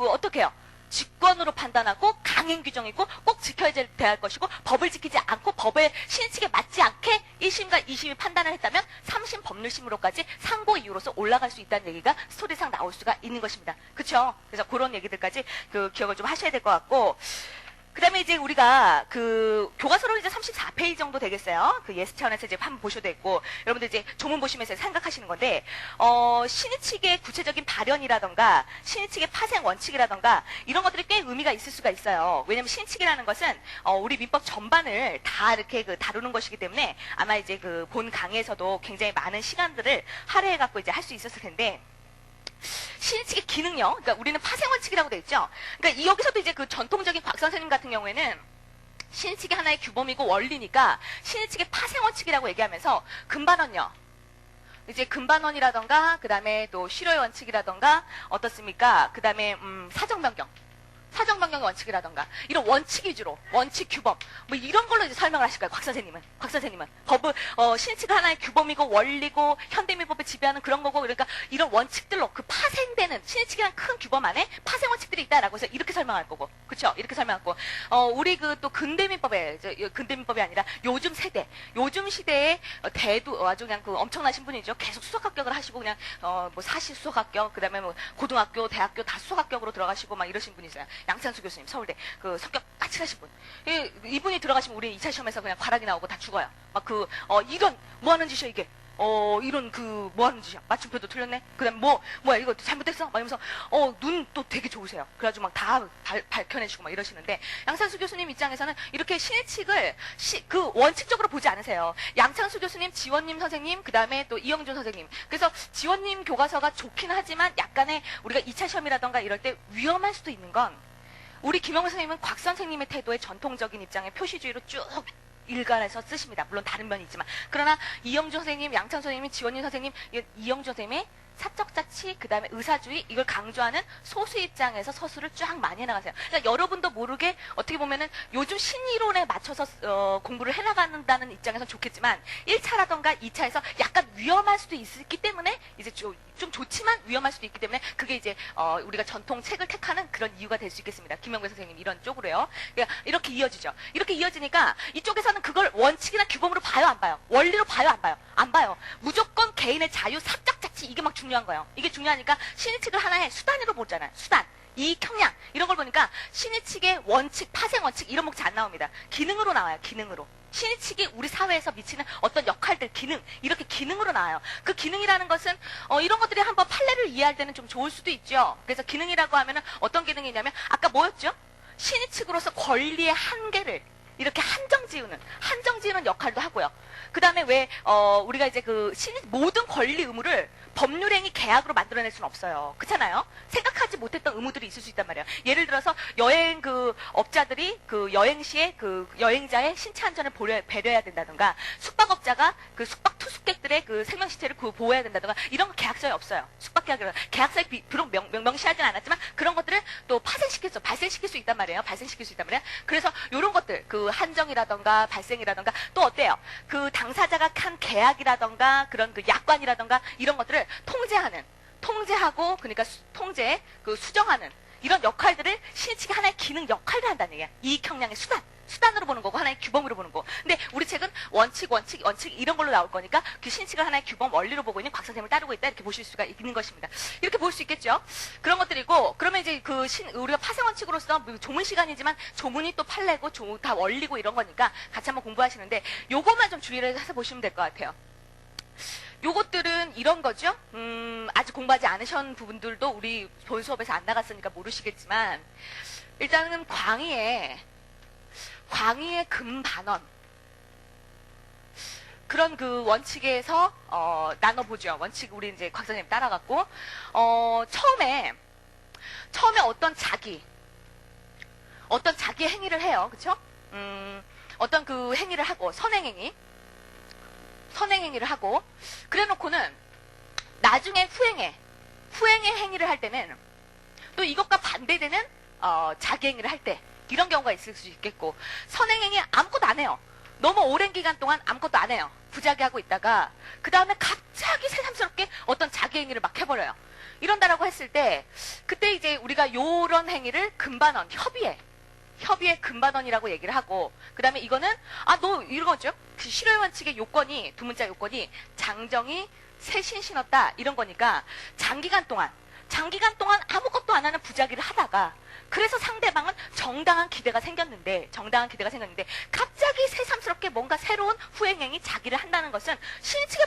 어떻게 해요? 직권으로 판단하고 강행 규정이고 꼭 지켜야 될 것이고, 법을 지키지 않고 법의 신의칙에 맞지 않게 1심과 2심이 판단을 했다면 3심 법률심으로까지 상고 이유로서 올라갈 수 있다는 얘기가 스토리상 나올 수가 있는 것입니다. 그렇죠? 그래서 그런 얘기들까지 기억을 좀 하셔야 될 것 같고, 그 다음에 이제 우리가 교과서로 이제 34페이지 정도 되겠어요. 예습 차원에서 이제 한번 보셔도 있고, 여러분들 이제 조문 보시면서 생각하시는 건데, 신의칙의 구체적인 발현이라던가, 신의칙의 파생 원칙이라던가, 이런 것들이 꽤 의미가 있을 수가 있어요. 왜냐면 신의칙이라는 것은, 우리 민법 전반을 다 이렇게 다루는 것이기 때문에, 아마 이제 본 강의에서도 굉장히 많은 시간들을 할애해갖고 이제 할 수 있었을 텐데, 신의칙의 기능요. 그러니까 우리는 파생원칙이라고 되어 있죠. 그러니까 여기서도 이제 전통적인 곽 선생님 같은 경우에는 신의칙이 하나의 규범이고 원리니까 신의칙의 파생원칙이라고 얘기하면서 근반원요. 이제 근반원이라던가, 그 다음에 또 실효의 원칙이라던가, 어떻습니까? 그 다음에 사정변경의 원칙이라던가, 이런 원칙 위주로, 원칙 규범, 뭐 이런 걸로 이제 설명을 하실 거예요, 곽 선생님은. 법을, 신의칙은 하나의 규범이고, 원리고, 현대민법을 지배하는 그런 거고, 그러니까 이런 원칙들로 파생되는, 신의칙이란 큰 규범 안에 파생 원칙들이 있다라고 해서 이렇게 설명할 거고, 그쵸? 이렇게 설명할 거고, 우리 또 근대민법이 아니라 요즘 시대에 아주 그냥 엄청나신 분이죠. 계속 수석 합격을 하시고, 그냥, 사시 수석 합격, 그 다음에 고등학교, 대학교 다 수석 합격으로 들어가시고 막 이러신 분이세요. 양찬수 교수님, 서울대 성격 까칠하신 분. 이분이 들어가시면 우리 2차 시험에서 그냥 과락이 나오고 다 죽어요. 막 이런 뭐 하는 짓이야 이게. 이런 뭐 하는 짓이야. 맞춤표도 틀렸네. 그다음 뭐야 이거 잘못했어? 막 이러면서 눈 또 되게 좋으세요. 그래가지고 막 다 밝혀내시고 막 이러시는데, 양찬수 교수님 입장에서는 이렇게 신의칙을 원칙적으로 보지 않으세요. 양찬수 교수님, 지원님 선생님, 그 다음에 또 이영준 선생님. 그래서 지원님 교과서가 좋긴 하지만 약간의 우리가 2차 시험이라던가 이럴 때 위험할 수도 있는 건, 우리 김영우 선생님은 곽 선생님의 태도의 전통적인 입장의 표시주의로 쭉 일관해서 쓰십니다. 물론 다른 면이 있지만. 그러나 이영준 선생님, 양찬 선생님, 지원님 선생님, 이영준 선생님의 사적자치, 그 다음에 의사주의, 이걸 강조하는 소수 입장에서 서술을 쫙 많이 해나가세요. 그러니까 여러분도 모르게 어떻게 보면은 요즘 신이론에 맞춰서 공부를 해나간다는 입장에서는 좋겠지만, 1차라던가 2차에서 약간 위험할 수도 있기 때문에, 이제 좀 좋지만 위험할 수도 있기 때문에, 그게 이제 우리가 전통 책을 택하는 그런 이유가 될 수 있겠습니다. 김영배 선생님 이런 쪽으로요. 그러니까 이렇게 이어지죠. 이렇게 이어지니까 이쪽에서는 그걸 원칙이나 규범으로 봐요, 안 봐요? 원리로 봐요, 안 봐요? 안 봐요. 무조건 개인의 자유, 사적 자치, 이게 막 중요한 거예요. 이게 중요하니까 신의칙을 하나의 수단으로 보잖아요. 수단. 이익, 형량, 이런 걸 보니까 신의칙의 원칙, 파생 원칙 이런 목차 안 나옵니다. 기능으로 나와요. 기능으로. 신의칙이 우리 사회에서 미치는 어떤 역할들, 기능, 이렇게 기능으로 나와요. 그 기능이라는 것은 이런 것들이 한번 판례를 이해할 때는 좀 좋을 수도 있죠. 그래서 기능이라고 하면은 어떤 기능이냐면, 아까 뭐였죠? 신의칙으로서 권리의 한계를 이렇게 한정 지우는 역할도 하고요. 그 다음에 우리가 이제 모든 권리 의무를 법률행위 계약으로 만들어낼 수는 없어요. 그렇잖아요? 생각하지 못했던 의무들이 있을 수 있단 말이에요. 예를 들어서 여행 업자들이 여행 시에 여행자의 신체 안전을 배려해야 된다든가, 숙박업자가 숙박 투숙객들의 생명 시체를 보호해야 된다든가, 이런 거 계약서에 없어요. 숙박 계약서에 비록 명시하진 않았지만 그런 것들을 또 발생시킬 수 있단 말이에요. 그래서 이런 것들, 한정이라던가 발생이라던가, 또 어때요? 당사자가 한 계약이라던가 그런 약관이라던가 이런 것들을 통제하고, 그러니까 수정하는 이런 역할들을 신의칙이 하나의 기능 역할을 한다는 얘기야. 이익 형량의 수단으로 보는 거고, 하나의 규범으로 보는 거고. 근데 우리 책은 원칙 이런 걸로 나올 거니까 그 신칙을 하나의 규범 원리로 보고 있는 곽 선생님을 따르고 있다 이렇게 보실 수가 있는 것입니다. 이렇게 볼 수 있겠죠. 그런 것들이고 그러면 이제 우리가 파생 원칙으로서 조문 시간이지만 조문이 또 판례고 다 원리고 이런 거니까 같이 한번 공부하시는데 요것만 좀 주의를 해서 보시면 될 것 같아요. 요것들은 이런 거죠. 아직 공부하지 않으신 부분들도 우리 본 수업에서 안 나갔으니까 모르시겠지만 일단은 광의의 금반원 그런 그 원칙에서 나눠보죠. 원칙 우리 이제 곽 선생님 따라갔고 처음에 어떤 자기의 행위를 해요. 그쵸? 어떤 그 행위를 하고 선행행위를 하고 그래 놓고는 나중에 후행의 행위를 할 때는 또 이것과 반대되는 자기행위를 할 때 이런 경우가 있을 수 있겠고 선행행위 아무것도 안 해요. 너무 오랜 기간 동안 아무것도 안 해요. 부자기하고 있다가 그 다음에 갑자기 새삼스럽게 어떤 자기행위를 막 해버려요. 이런다라고 했을 때 그때 이제 우리가 요런 행위를 금반원 협의의 금반원이라고 얘기를 하고 그 다음에 이거는 너 이런 거죠. 그 실효 원칙의 요건이 두 문자 요건이 장정이 세신 신었다 이런 거니까 장기간 동안 아무것도 안 하는 부자기를 하다가 그래서 상대방은 정당한 기대가 생겼는데 갑자기 새삼스럽게 뭔가 새로운 후행행위 자기를 한다는 것은 신칙에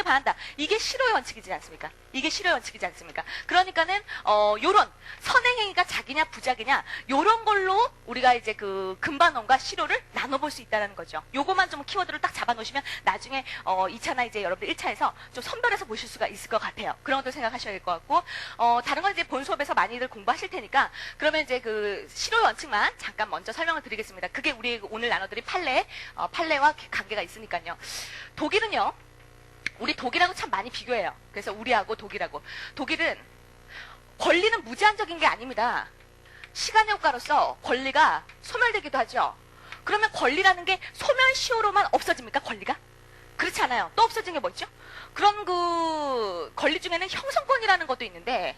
반한다. 이게 실효의 원칙이지 않습니까? 그러니까는 요런 선행행위가 자기냐 부자기냐 요런 걸로 우리가 이제 그 금반원과 실효를 나눠볼 수 있다는 거죠. 요거만 좀 키워드를 딱 잡아놓으시면 나중에 2차나 이제 여러분들 1차에서 좀 선별해서 보실 수가 있을 것 같아요. 그런 것도 생각하셔야 될 것 같고 다른 건 이제 본 수업에서 많이들 공부하실 테니까 그러면 이제 그 실효 원칙만 잠깐 먼저 설명을 드리겠습니다. 그게 우리 오늘 나눠드린 판례와 관계가 있으니까요. 독일은요. 우리 독일하고 참 많이 비교해요. 그래서 우리하고 독일은 권리는 무제한적인 게 아닙니다. 시간의 효과로서 권리가 소멸되기도 하죠. 그러면 권리라는 게 소멸시효로만 없어집니까? 권리가? 그렇지 않아요. 또 없어진 게 뭐죠? 그런 그 권리 중에는 형성권이라는 것도 있는데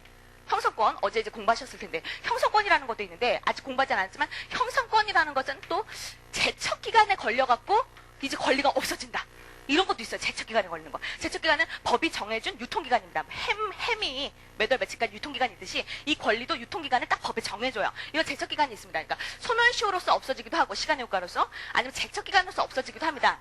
형성권, 어제 이제 공부하셨을 텐데, 형성권이라는 것도 있는데, 아직 공부하지 않았지만, 형성권이라는 것은 또 제척기간에 걸려갖고, 이제 권리가 없어진다. 이런 것도 있어요. 제척기간에 걸리는 거. 제척기간은 법이 정해준 유통기간입니다. 햄이 몇 월 며칠까지 유통기간이 있듯이, 이 권리도 유통기간을 딱 법에 정해줘요. 이거 제척기간이 있습니다. 그러니까, 소멸시효로서 없어지기도 하고, 시간의 효과로서, 아니면 제척기간으로서 없어지기도 합니다.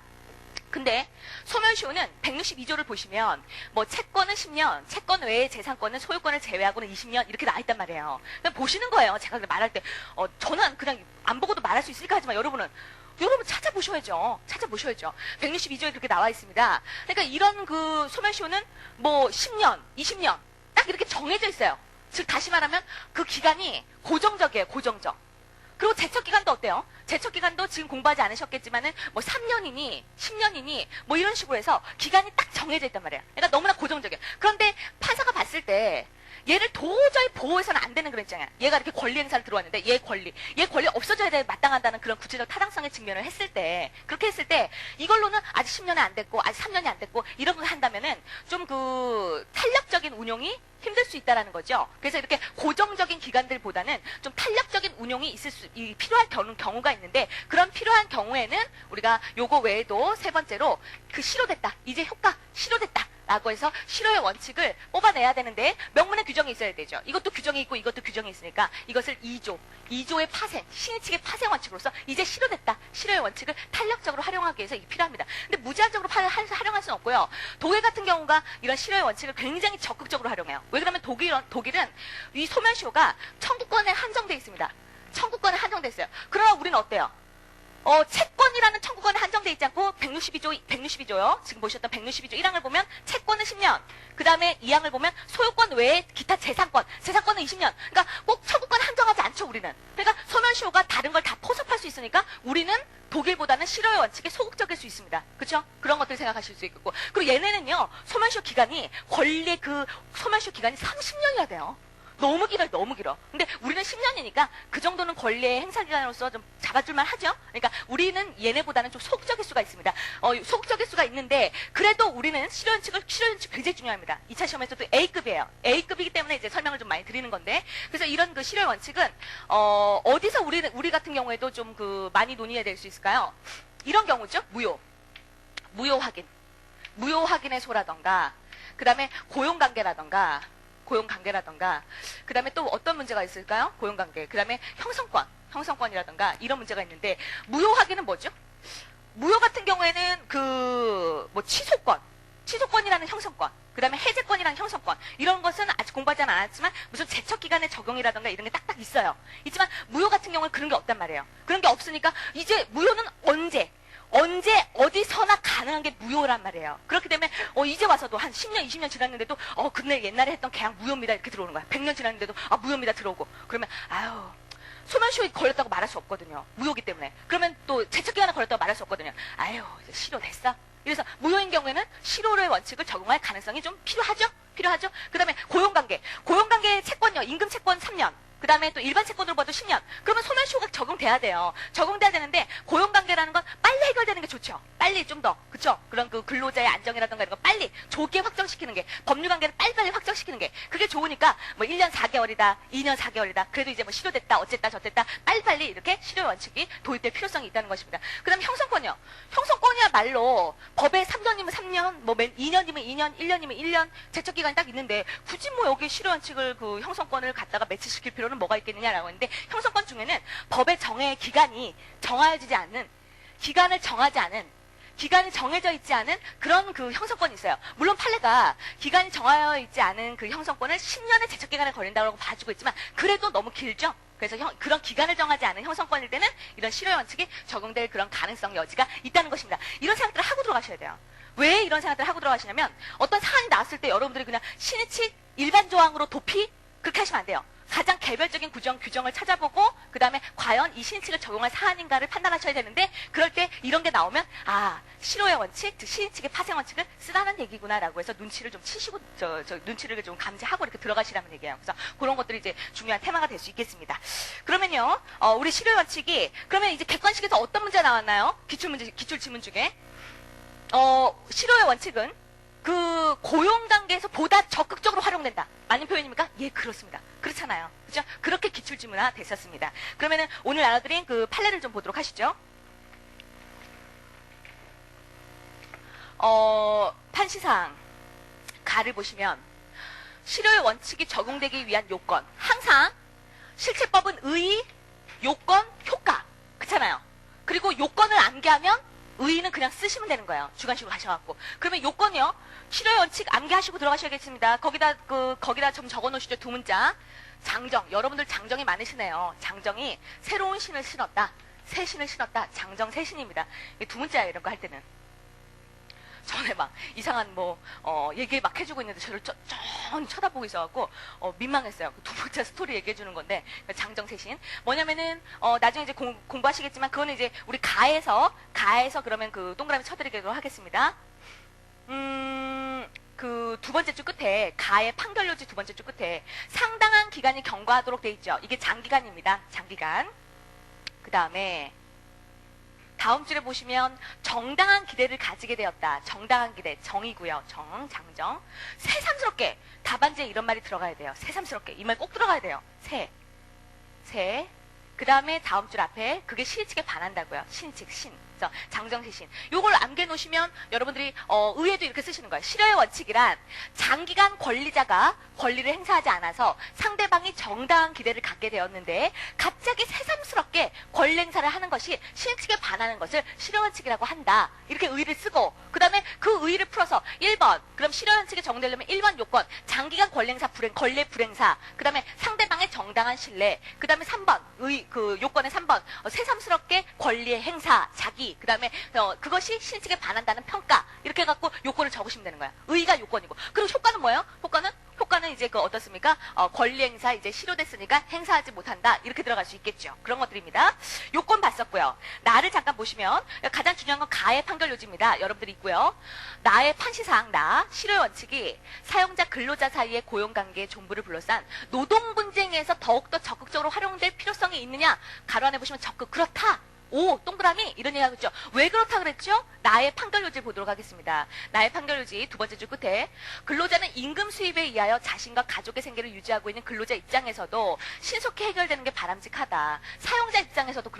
근데 소멸시효는 162조를 보시면 뭐 채권은 10년, 채권 외의 재산권은 소유권을 제외하고는 20년 이렇게 나와 있단 말이에요. 그냥 보시는 거예요. 제가 말할 때 저는 그냥 안 보고도 말할 수 있으니까 하지만 여러분 찾아보셔야죠. 162조에 그렇게 나와 있습니다. 그러니까 이런 그 소멸시효는 뭐 10년, 20년 딱 이렇게 정해져 있어요. 즉 다시 말하면 그 기간이 고정적이에요. 고정적. 그리고 제척기간도 어때요? 제척기간도 지금 공부하지 않으셨겠지만은 뭐 3년이니 10년이니 뭐 이런 식으로 해서 기간이 딱 정해져 있단 말이에요. 그러니까 너무나 고정적이에요. 그런데 판사가 봤을 때 얘를 도저히 보호해서는 안 되는 그런 입장이야. 얘가 이렇게 권리 행사를 들어왔는데 얘 권리 없어져야 돼 마땅하다는 그런 구체적 타당성의 측면을 했을 때 그렇게 했을 때 이걸로는 아직 10년이 안 됐고 아직 3년이 안 됐고 이런 걸 한다면은 좀 그 탄력적인 운용이 힘들 수 있다라는 거죠. 그래서 이렇게 고정적인 기간들보다는 좀 탄력적인 운용이 필요할 경우가 있는데 그런 필요한 경우에는 우리가 요거 외에도 세 번째로 그 실효됐다. 이제 효과 실효됐다. 라고 해서 실효의 원칙을 뽑아내야 되는데 명문의 규정이 있어야 되죠. 이것도 규정이 있고 이것도 규정이 있으니까 이것을 2조의 파생, 신의칙의 파생 원칙으로서 이제 실효됐다. 실효의 원칙을 탄력적으로 활용하기 위해서 이게 필요합니다. 근데 무제한적으로 활용할 수는 없고요. 독일 같은 경우가 이런 실효의 원칙을 굉장히 적극적으로 활용해요. 왜 그러면 독일은 이 소멸시효가 청구권에 한정돼 있습니다. 청구권에 한정돼 있어요. 그러나 우리는 어때요? 채권이라는 청구권에 한정돼 있지 않고 162조요. 지금 보셨던 162조 1항을 보면 채권은 10년. 그 다음에 2항을 보면 소유권 외에 기타 재산권은 20년. 그러니까 꼭 청구권에 한정하지 않죠, 우리는. 그러니까 소멸시효가 다른 걸 다 포섭할 수 있으니까 우리는 독일보다는 실효의 원칙에 소극적일 수 있습니다. 그렇죠? 그런 것들 생각하실 수 있고. 그리고 얘네는요. 소멸시효 기간이 30년이나 돼요. 너무 길어. 근데 우리는 10년이니까 그 정도는 권리의 행사 기간으로서 좀 잡아줄만 하죠. 그러니까 우리는 얘네보다는 좀 소극적일 수가 있습니다. 소극적일 수가 있는데 그래도 우리는 실효원칙 굉장히 중요합니다. 2차 시험에서도 A급이에요. A급이기 때문에 이제 설명을 좀 많이 드리는 건데 그래서 이런 그 실효 원칙은 어디서 우리 같은 경우에도 좀 그 많이 논의해야 될 수 있을까요? 이런 경우죠. 무효. 무효 확인. 무효 확인의 소라던가, 그 다음에 고용관계라던가, 그 다음에 또 어떤 문제가 있을까요? 고용관계. 그 다음에 형성권이라던가 이런 문제가 있는데, 무효 확인은 뭐죠? 무효 같은 경우에는 취소권이라는 형성권, 그 다음에 해제권이라는 형성권, 이런 것은 아직 공부하지 않았지만 무슨 제척기간의 적용이라던가 이런 게 딱딱 있어요. 있지만 무효 같은 경우는 그런 게 없단 말이에요. 그런 게 없으니까 이제 무효는 언제 어디서나 가능한 게 무효란 말이에요. 그렇기 때문에 이제 와서도 한 10년, 20년 지났는데도 근데 옛날에 했던 계약 무효입니다 이렇게 들어오는 거야. 100년 지났는데도 무효입니다 들어오고. 그러면 소멸시효에 걸렸다고 말할 수 없거든요. 무효기 때문에. 그러면 또 제척기간에 걸렸다고 말할 수 없거든요. 이제 실효됐어? 그래서 무효인 경우에는 실효의 원칙을 적용할 가능성이 좀 필요하죠. 그 다음에 고용관계 채권요. 임금 채권 3년. 그 다음에 또 일반 채권으로 봐도 10년. 그러면 소멸시효가 적용돼야 돼요. 적용돼야 되는데 고용관계라는 건 빨리 해결되는 게 좋죠. 빨리 좀 더. 그쵸? 그런 그 근로자의 안정이라든가 이런 거 빨리 좋게 확정시키는 게, 법률관계를 빨리빨리 확정시키는 게 그게 좋으니까 1년 4개월이다. 2년 4개월이다. 그래도 이제 실효됐다. 어쨌다 저쨌다. 빨리빨리 이렇게 실효 원칙이 도입될 필요성이 있다는 것입니다. 그 다음에 형성권이요. 형성권이야말로 법에 3년이면 3년, 2년이면 2년, 1년이면 1년 제척기간이 딱 있는데 굳이 여기 실효 원칙을 그 형성권을 갖다가 매치시킬 필요는 뭐가 있겠느냐라고 했는데, 형성권 중에는 법의 기간이 정해져 있지 않은 그런 그 형성권이 있어요. 물론 판례가 기간이 정하여 있지 않은 그 형성권을 10년의 제척기간에 걸린다고 봐주고 있지만 그래도 너무 길죠. 그래서 그런 기간을 정하지 않은 형성권일 때는 이런 실효 원칙이 적용될 그런 가능성 여지가 있다는 것입니다. 이런 생각들을 하고 들어가셔야 돼요. 왜 이런 생각들을 하고 들어가시냐면, 어떤 사안이 나왔을 때 여러분들이 그냥 신의칙 일반 조항으로 도피 그렇게 하시면 안 돼요. 가장 개별적인 규정을 찾아보고 그 다음에 과연 이 신의칙을 적용할 사안인가를 판단하셔야 되는데, 그럴 때 이런 게 나오면 실효의 원칙, 즉 신의칙의 파생 원칙을 쓰라는 얘기구나라고 해서 눈치를 좀 치시고 눈치를 좀 감지하고 이렇게 들어가시라는 얘기예요. 그래서 그런 것들이 이제 중요한 테마가 될 수 있겠습니다. 그러면요, 우리 실효의 원칙이 그러면 이제 객관식에서 어떤 문제가 나왔나요? 기출 지문 중에 실효의 원칙은 그 고용관계에서 보다 적극적으로 활용된다. 맞는 표현입니까? 예, 그렇습니다. 그렇잖아요. 그죠? 그렇게 기출지문화 됐었습니다. 그러면은 오늘 알아드린 그 판례를 좀 보도록 하시죠. 판시상 가를 보시면 실효의 원칙이 적용되기 위한 요건, 항상 실체법은 의의, 요건, 효과. 그렇잖아요. 그리고 요건을 암기하면 의의는 그냥 쓰시면 되는 거예요. 주관식으로 가셔갖고. 그러면 요건이요. 실효의 원칙 암기하시고 들어가셔야겠습니다. 거기다 좀 적어 놓으시죠. 두 문자. 장정. 여러분들 장정이 많으시네요. 장정이 새로운 신을 신었다. 새 신을 신었다. 장정 새 신입니다. 두 문자예요. 이런 거 할 때는. 전에 막 이상한 얘기 막 해주고 있는데 저를 쩐 쳐다보고 있어갖고 민망했어요. 두 번째 스토리 얘기해주는 건데, 장정세신 뭐냐면은 나중에 이제 공부하시겠지만 그거는 이제 우리 가에서 그러면 그 동그라미 쳐드리도록 하겠습니다. 그 두 번째 줄 끝에 가의 판결요지 두 번째 줄 끝에 상당한 기간이 경과하도록 돼 있죠. 이게 장기간입니다. 장기간. 그 다음에 다음 줄에 보시면 정당한 기대를 가지게 되었다. 정당한 기대, 정이고요. 장정. 새삼스럽게 답안지에 이런 말이 들어가야 돼요. 새삼스럽게. 이 말 꼭 들어가야 돼요. 새. 그 다음에 다음 줄 앞에 그게 신의칙에 반한다고요. 신의칙, 신. 장정세신. 요걸 암기해 놓으시면 여러분들이 의회도 이렇게 쓰시는 거예요. 실효의 원칙이란 장기간 권리자가 권리를 행사하지 않아서 상대방이 정당한 기대를 갖게 되었는데 갑자기 새삼스럽게 권리 행사를 하는 것이 신의칙에 반하는 것을 실효의 원칙이라고 한다. 이렇게 의의를 쓰고, 그 다음에 그 의의를 풀어서 1번, 그럼 실효의 원칙에 적용되려면 1번 요건, 장기간 권리 행사 권리 불행사, 그 다음에 상대방의 정당한 신뢰, 그 다음에 3번 그 요건의 3번 새삼스럽게 권리의 행사, 자기, 그 다음에 그것이 신의칙에 반한다는 평가, 이렇게 해갖고 요건을 적으시면 되는 거야. 의의가 요건이고. 그리고 효과는 뭐예요? 효과는 이제 어떻습니까? 권리 행사 이제 실효됐으니까 행사하지 못한다. 이렇게 들어갈 수 있겠죠. 그런 것들입니다. 요건 봤었고요. 나를 잠깐 보시면 가장 중요한 건 가의 판결 요지입니다. 여러분들이 있고요. 나의 판시사항, 실효의 원칙이 사용자 근로자 사이의 고용관계의 존부를 둘러싼 노동 분쟁에서 더욱더 적극적으로 활용될 필요성이 있느냐? 가로 안에 보시면 적극 그렇다. 오, 동그라미 이런 얘기하고 있죠. 왜 그렇다 그랬죠? 나의 판결 요지를 보도록 하겠습니다. 나의 판결 요지 두 번째 줄 끝에 근로자는 임금 수입에 의하여 자신과 가족의 생계를 유지하고 있는 근로자 입장에서도 신속히 해결되는 게 바람직하다. 사용자 입장에서도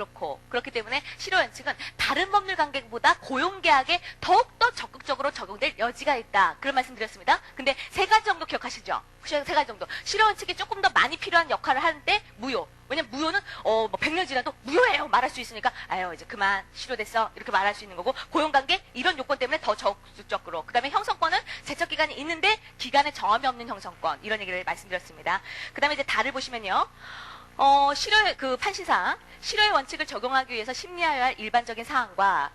그렇기 때문에 실효 원칙은 다른 법률 관계보다 고용계약에 더욱더 적극적으로 적용될 여지가 있다. 그런 말씀 드렸습니다. 근데 세 가지 정도 기억하시죠? 세 가지 정도. 실효 원칙이 조금 더 많이 필요한 역할을 하는데 무효. 왜냐면 무효는 뭐 100년 지나도 무효예요 말할 수 있으니까 아유 이제 그만 실효됐어 이렇게 말할 수 있는 거고, 고용관계 이런 요건 때문에 더 적극적으로. 그 다음에 형성권은 제척기간이 있는데 기간에 정함이 없는 형성권, 이런 얘기를 말씀드렸습니다. 그 다음에 이제 다를 보시면요. 실효의 그 판시상, 실효의 원칙을 적용하기 위해서 심리하여야 할 일반적인 사항과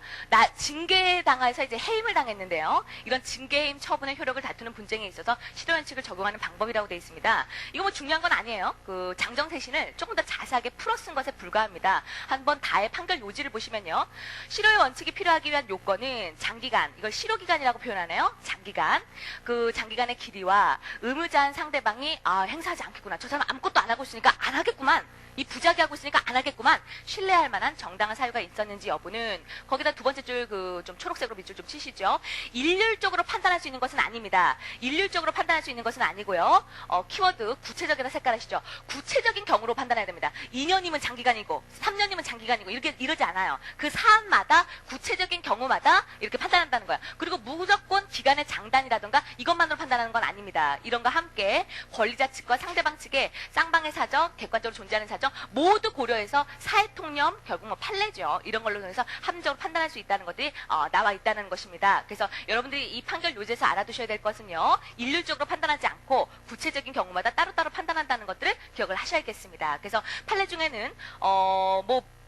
징계 당해서 이제 해임을 당했는데요. 이런 징계 해임 처분의 효력을 다투는 분쟁에 있어서 실효 원칙을 적용하는 방법이라고 되어 있습니다. 이거 뭐 중요한 건 아니에요. 그 장정세신을 조금 더 자세하게 풀어 쓴 것에 불과합니다. 한번 다의 판결 요지를 보시면요. 실효의 원칙이 필요하기 위한 요건은 장기간, 이걸 실효기간이라고 표현하네요. 장기간. 그 장기간의 길이와 의무자한 상대방이 행사하지 않겠구나. 저 사람 아무것도 안 하고 있으니까 안 하겠구만. 이 부작위하고 있으니까 안 하겠구만. 신뢰할 만한 정당한 사유가 있었는지 여부는, 거기다 두 번째 줄 그 좀 초록색으로 밑줄 좀 치시죠. 일률적으로 판단할 수 있는 것은 아닙니다. 일률적으로 판단할 수 있는 것은 아니고요. 키워드 구체적이다 색깔하시죠. 구체적인 경우로 판단해야 됩니다. 2년이면 장기간이고 3년이면 장기간이고 이러지 않아요. 그 사안마다 구체적인 경우마다 이렇게 판단한다는 거야. 그리고 무조건 기간의 장단이라든가 이것만으로 판단하는 건 아닙니다. 이런과 함께 권리자 측과 상대방 측의 쌍방의 사정, 객관적으로 존재하는 사정 모두 고려해서 사회통념, 결국 뭐 판례죠. 이런 걸로 통해서 합리적으로 판단할 수 있다는 것들이 나와 있다는 것입니다. 그래서 여러분들이 이 판결 요지에서 알아두셔야 될 것은요. 일률적으로 판단하지 않고 구체적인 경우마다 따로따로 판단한다는 것들을 기억을 하셔야겠습니다. 그래서 판례 중에는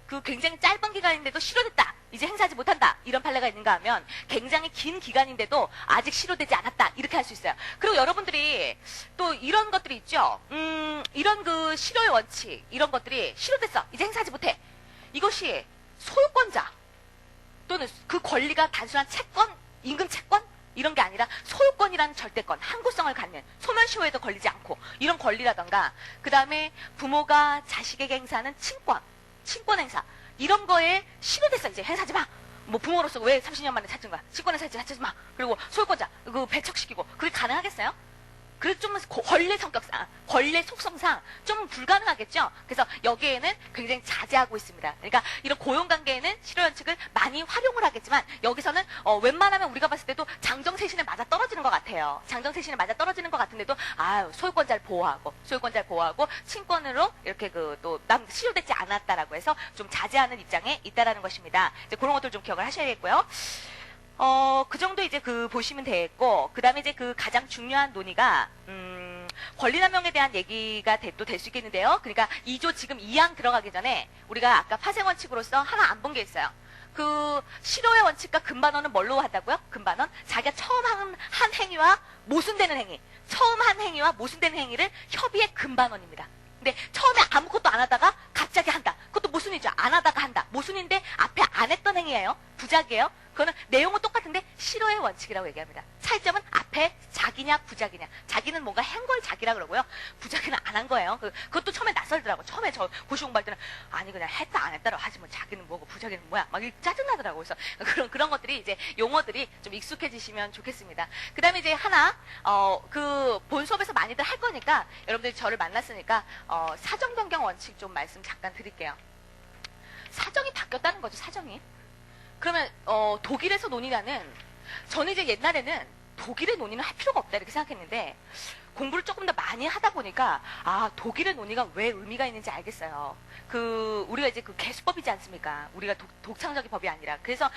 그 굉장히 짧은 기간인데도 실효됐다, 이제 행사하지 못한다, 이런 판례가 있는가 하면 굉장히 긴 기간인데도 아직 실효되지 않았다, 이렇게 할 수 있어요. 그리고 여러분들이 또 이런 것들이 있죠. 이런 그 실효의 원칙, 이런 것들이 실효됐어, 이제 행사하지 못해. 이것이 소유권자 또는 그 권리가 단순한 채권, 임금 채권 이런 게 아니라 소유권이라는 절대권, 항구성을 갖는, 소멸시효에도 걸리지 않고 이런 권리라던가, 그 다음에 부모가 자식에게 행사하는 친권 행사, 이런 거에 실효됐어, 이제 행사하지 마. 뭐 부모로서 왜 30년 만에 찾은 거야? 친권 행사 찾지 마. 그리고 소유권자 그 배척시키고, 그게 가능하겠어요? 그래서 좀 권리 성격상, 권리 속성상 좀 불가능하겠죠. 그래서 여기에는 굉장히 자제하고 있습니다. 그러니까 이런 고용관계에는 실효원칙을 많이 활용을 하겠지만, 여기서는 웬만하면 우리가 봤을 때도 장정세신에 맞아 떨어지는 것 같아요. 장정세신에 맞아 떨어지는 것 같은데도 소유권자를 보호하고 친권으로 이렇게 또 남 실효되지 않았다라고 해서 좀 자제하는 입장에 있다라는 것입니다. 이제 그런 것들 좀 기억을 하셔야겠고요. 그 정도 이제 보시면 되겠고, 그 다음에 이제 가장 중요한 논의가, 권리남용에 대한 얘기가 또 될 수 있겠는데요. 그러니까 2조 지금 2항 들어가기 전에 우리가 아까 파생원칙으로서 하나 안 본 게 있어요. 실효의 원칙과 금반원은 뭘로 한다고요? 금반원? 자기가 처음 한 행위와 모순되는 행위. 처음 한 행위와 모순되는 행위를 협의의 금반원입니다. 근데 처음에 아무것도 안 하다가 갑자기 한다. 그것도 모순이죠. 안 하다가 한다. 모순인데 앞에 안 했던 행위예요. 부작이에요. 그거는 내용은 똑같은데 실효의 원칙이라고 얘기합니다. 차이점은 앞에 자기냐 부작이냐. 자기는 뭔가 한 걸 자기라 그러고요. 부작이는 안 한 거예요. 그것도 처음에 낯설더라고. 처음에 저 고시 공부할 때는 아니 그냥 했다 안 했다라고 하지 뭐 자기는 뭐고 부작이는 뭐야. 막 짜증나더라고요. 그래서 그런 것들이 이제 용어들이 좀 익숙해지시면 좋겠습니다. 그 다음에 이제 하나 본 수업에서 많이들 할 거니까 여러분들이 저를 만났으니까 사정 변경 원칙 좀 말씀 잠깐 드릴게요. 사정이 바뀌었다는 거죠. 사정이. 그러면 독일에서 논의라는, 저는 이제 옛날에는 독일의 논의는 할 필요가 없다 이렇게 생각했는데, 공부를 조금 더 많이 하다 보니까 독일의 논의가 왜 의미가 있는지 알겠어요. 우리가 이제 개수법이지 않습니까? 우리가 독창적인 법이 아니라. 그래서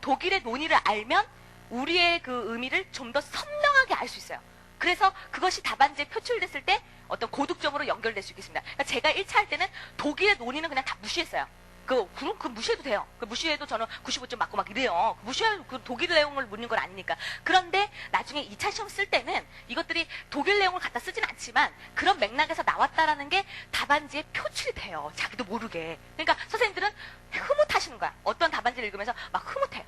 독일의 논의를 알면 우리의 의미를 좀 더 선명하게 알 수 있어요. 그래서 그것이 답안지에 표출됐을 때 어떤 고득점으로 연결될 수 있겠습니다. 그러니까 제가 1차 할 때는 독일의 논의는 그냥 다 무시했어요. 그럼 무시해도 돼요. 무시해도 저는 95점 맞고 막 이래요. 독일 내용을 묻는 건 아니니까. 그런데 나중에 2차 시험 쓸 때는 이것들이 독일 내용을 갖다 쓰진 않지만 그런 맥락에서 나왔다라는 게 답안지에 표출이 돼요. 자기도 모르게. 그러니까 선생님들은 흐뭇하시는 거야. 어떤 답안지를 읽으면서 막 흐뭇해.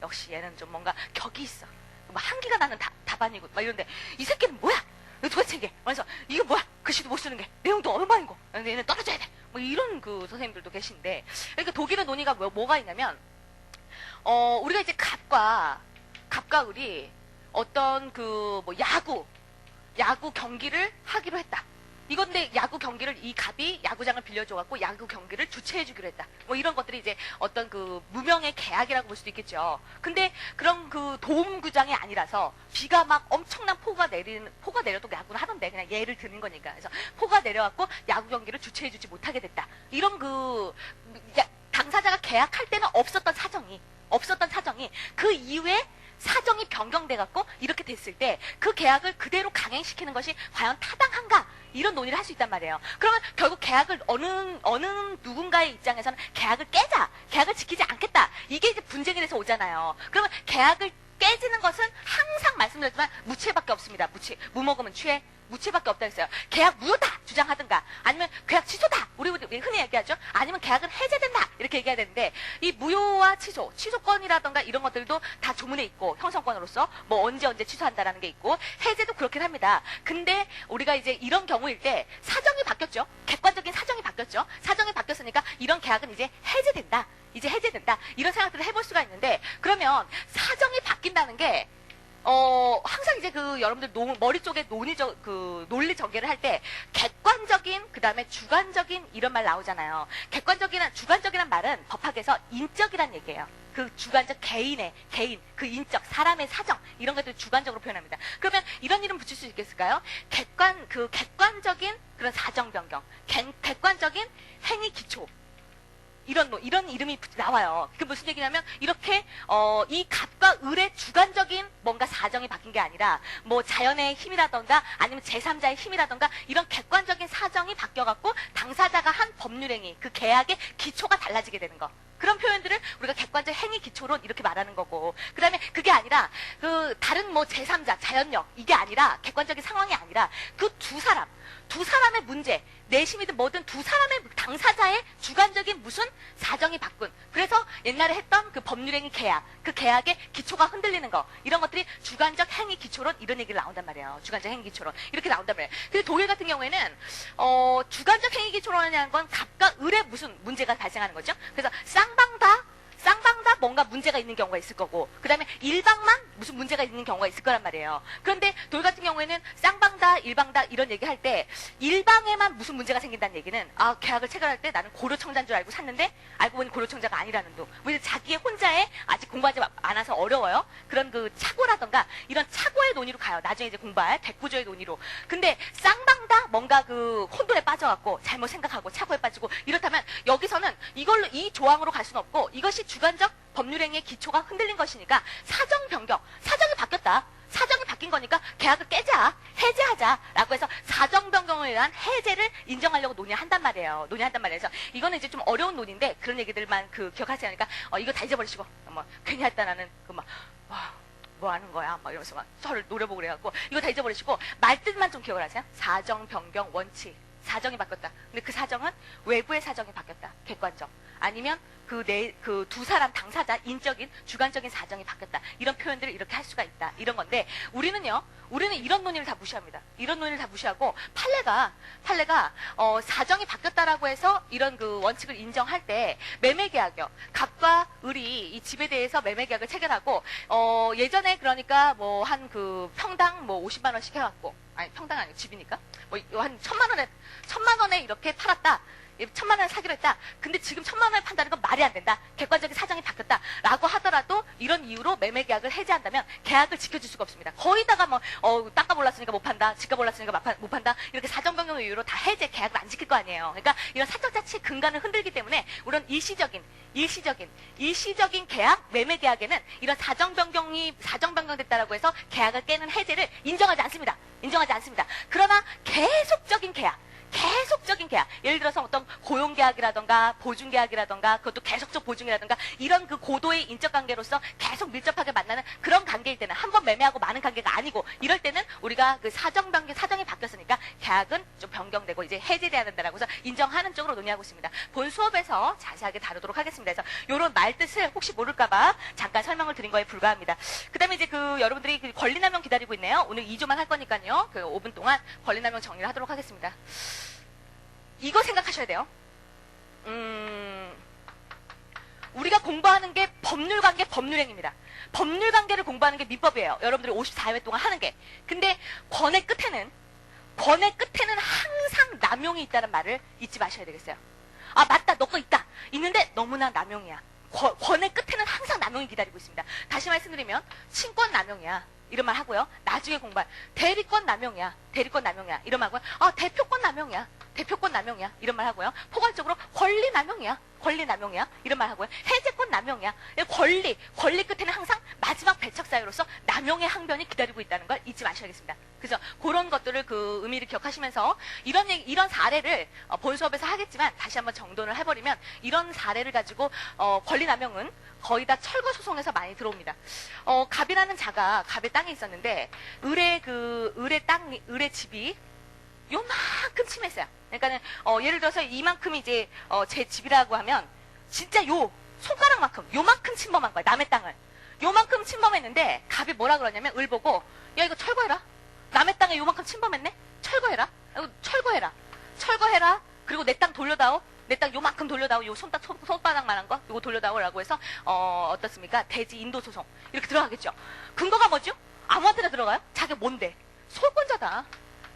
역시 얘는 좀 뭔가 격이 있어. 막 한기가 나는 답안이고 막 이런데 이 새끼는 뭐야? 도대체 이게? 그래서 이게 뭐야? 글씨도 못 쓰는 게 내용도 엉망이고 얘는 떨어져야 돼. 뭐 이런 선생님들도 계신데, 그러니까 독일의 논의가 뭐가 있냐면, 우리가 이제 갑과 을이 어떤 야구 경기를 하기로 했다. 이건데 야구 경기를 이 갑이 야구장을 빌려줘갖고 야구 경기를 주최해주기로 했다. 뭐 이런 것들이 이제 어떤 그 무명의 계약이라고 볼 수도 있겠죠. 근데 그런 그 도움구장이 아니라서 비가 막 엄청난 폭우가 내려도 야구는 하던데 그냥 예를 드는 거니까. 그래서 폭우가 내려갖고 야구 경기를 주최해주지 못하게 됐다. 이런 당사자가 계약할 때는 없었던 사정이 그 이후에 사정이 변경돼갖고 이렇게 됐을 때 그 계약을 그대로 강행시키는 것이 과연 타당한가? 이런 논의를 할 수 있단 말이에요. 그러면 결국 계약을 어느 누군가의 입장에서는 계약을 깨자, 계약을 지키지 않겠다. 이게 이제 분쟁이 돼서 오잖아요. 그러면 계약을 깨지는 것은 항상 말씀드렸지만 무죄밖에 없습니다. 무먹으면 취해. 무죄밖에 없다 했어요. 계약 무효다 주장하든가 아니면 계약 취소다 우리 흔히 얘기하죠. 아니면 계약은 해제된다 이렇게 얘기해야 되는데 이 무효와 취소권이라든가 이런 것들도 다 조문에 있고 형성권으로서 뭐 언제 취소한다라는 게 있고 해제도 그렇긴 합니다. 근데 우리가 이제 이런 경우일 때 사정이 바뀌었죠. 객관적인 사정이 바뀌었죠. 사정이 바뀌었으니까 이런 계약은 이제 해제된다. 이런 생각들을 해볼 수가 있는데 그러면 사정이 바뀐다는 게 항상 이제 여러분들 머리 쪽에 논리 전개를 할 때 객관적인, 그 다음에 주관적인 이런 말 나오잖아요. 주관적이란 말은 법학에서 인적이란 얘기예요. 그 주관적 개인, 그 인적, 사람의 사정, 이런 것들을 주관적으로 표현합니다. 그러면 이런 이름 붙일 수 있겠을까요? 객관적인 그런 사정 변경, 객관적인 행위 기초. 이런 이름이 나와요. 그게 무슨 얘기냐면, 이렇게, 이 갑과 을의 주관적인 뭔가 사정이 바뀐 게 아니라, 뭐 자연의 힘이라던가, 아니면 제3자의 힘이라던가, 이런 객관적인 사정이 바뀌어갖고, 당사자가 한 법률행위, 그 계약의 기초가 달라지게 되는 거. 그런 표현들을 우리가 객관적 행위 기초론 이렇게 말하는 거고, 그 다음에 그게 아니라, 다른 뭐 제3자, 자연력, 이게 아니라, 객관적인 상황이 아니라, 그 두 사람의 문제, 내심이든 뭐든 두 사람의 당사자의 주관적인 무슨 사정이 바꾼. 그래서 옛날에 했던 그 법률행위 계약, 그 계약의 기초가 흔들리는 거. 이런 것들이 주관적 행위 기초론 이런 얘기를 나온단 말이에요. 주관적 행위 기초론. 이렇게 나온단 말이에요. 근데 독일 같은 경우에는, 주관적 행위 기초론이라는 건 갑과 을의 무슨 문제가 발생하는 거죠. 그래서 쌍방다 뭔가 문제가 있는 경우가 있을 거고, 그 다음에 일방만 무슨 문제가 있는 경우가 있을 거란 말이에요. 그런데 독일 같은 경우에는 쌍방다, 일방다 이런 얘기할 때 일방에만 무슨 문제가 생긴다는 얘기는 계약을 체결할 때 나는 고려청자인 줄 알고 샀는데 알고 보니 고려청자가 아니라는 둥. 왜 자기의 혼자의 아직 공부하지 않아서 어려워요. 그런 그 착오라던가 이런 착오의 논의로 가요. 나중에 이제 공부할 백구조의 논의로. 근데 쌍방다 뭔가 그 혼돈에 빠져갖고 잘못 생각하고 착오에 빠지고 이렇다면 여기서는 이걸로 이 조항으로 갈 수는 없고 이것이 주관적 법률행위의 기초가 흔들린 것이니까 사정 변경, 사정이 바뀌었다. 사정이 바뀐 거니까 계약을 깨자, 해제하자라고 해서 사정 변경을 위한 해제를 인정하려고 논의한단 말이에요. 그래서 이거는 이제 좀 어려운 논의인데 그런 얘기들만 기억하세요. 그러니까 이거 다 잊어버리시고 뭐 괜히 했다 나는 뭐 하는 거야? 막 이러면서 막 서로 노려보고 그래갖고 이거 다 잊어버리시고 말뜻만 좀 기억을 하세요. 사정 변경 원칙. 사정이 바뀌었다. 근데 그 사정은 외부의 사정이 바뀌었다. 객관적. 아니면 그 두 사람 당사자 인적인 주관적인 사정이 바뀌었다. 이런 표현들을 이렇게 할 수가 있다. 이런 건데 우리는 이런 논의를 다 무시합니다. 이런 논의를 다 무시하고 판례가 사정이 바뀌었다라고 해서 이런 그 원칙을 인정할 때 매매계약이요. 갑과 을이 이 집에 대해서 매매계약을 체결하고 예전에 그러니까 뭐 한 그 평당 뭐 50만 원씩 해갖고 아니 평당 아니고 집이니까 뭐 한 1,000만 원에 이렇게 팔았다. 1,000만 원을 사기로 했다. 근데 지금 1,000만 원을 판다는 건 말이 안 된다. 객관적인 사정이 바뀌었다라고 하더라도 이런 이유로 매매 계약을 해제한다면 계약을 지켜줄 수가 없습니다. 거의다가 뭐 땅값 올랐으니까 못 판다. 집값 올랐으니까 못 판다. 이렇게 사정 변경 이유로 다 해제 계약을 안 지킬 거 아니에요. 그러니까 이런 사적 자치 근간을 흔들기 때문에 우리는 일시적인 계약, 매매 계약에는 이런 사정 변경됐다라고 해서 계약을 깨는 해제를 인정하지 않습니다. 그러나 계속적인 계약, 예를 들어서 어떤 고용계약이라던가 보증계약이라던가 그것도 계속적 보증이라던가 이런 그 고도의 인적 관계로서 계속 밀접하게 만나는 그런 관계일 때는 한 번 매매하고 마는 관계가 아니고 이럴 때는 우리가 그 사정이 바뀌었으니까 계약은 좀 변경되고 이제 해제돼야 된다라고 해서 인정하는 쪽으로 논의하고 있습니다. 본 수업에서 자세하게 다루도록 하겠습니다. 그래서 이런 말뜻을 혹시 모를까봐 잠깐 설명을 드린 거에 불과합니다. 그 다음에 이제 여러분들이 권리남용 기다리고 있네요. 오늘 2조만 할 거니까요. 5분 동안 권리남용 정리를 하도록 하겠습니다. 이거 생각하셔야 돼요. 우리가 공부하는 게 법률관계, 법률행위입니다. 법률관계를 공부하는 게 민법이에요. 여러분들이 54회 동안 하는 게. 근데 권의 끝에는 권의 끝에는 항상 남용이 있다는 말을 잊지 마셔야 되겠어요. 아, 맞다. 너 거 있다. 있는데 너무나 남용이야. 권의 끝에는 항상 남용이 기다리고 있습니다. 다시 말씀드리면 친권 남용이야. 이런 말 하고요. 나중에 공부할 대리권 남용이야. 대리권 남용이야. 이런 말 하고요. 아, 대표권 남용이야. 대표권 남용이야. 이런 말 하고요. 포괄적으로 권리 남용이야. 권리 남용이야. 이런 말 하고요. 해제권 남용이야. 권리 끝에는 항상 마지막 배척 사유로서 남용의 항변이 기다리고 있다는 걸 잊지 마셔야겠습니다. 그래서 그런 것들을 그 의미를 기억하시면서 이런 사례를 본 수업에서 하겠지만 다시 한번 정돈을 해버리면 이런 사례를 가지고 권리 남용은 거의 다 철거 소송에서 많이 들어옵니다. 갑이라는 자가 갑의 땅에 있었는데 을의 집이 요만큼 침했어요. 그러니까는 예를 들어서 이만큼이 이제 제 집이라고 하면 진짜 요 손가락만큼 요만큼 침범한 거야. 남의 땅을 요만큼 침범했는데 갑이 뭐라 그러냐면 을 보고 야 이거 철거해라. 남의 땅에 요만큼 침범했네. 철거해라. 철거해라. 그리고 내 땅 돌려다오. 내 땅 요만큼 돌려다오. 요 손바닥만한 거 요거 돌려다오라고 해서 어떻습니까? 대지 인도 소송 이렇게 들어가겠죠. 근거가 뭐죠? 아무한테나 들어가요? 자기가 뭔데? 소유권자다.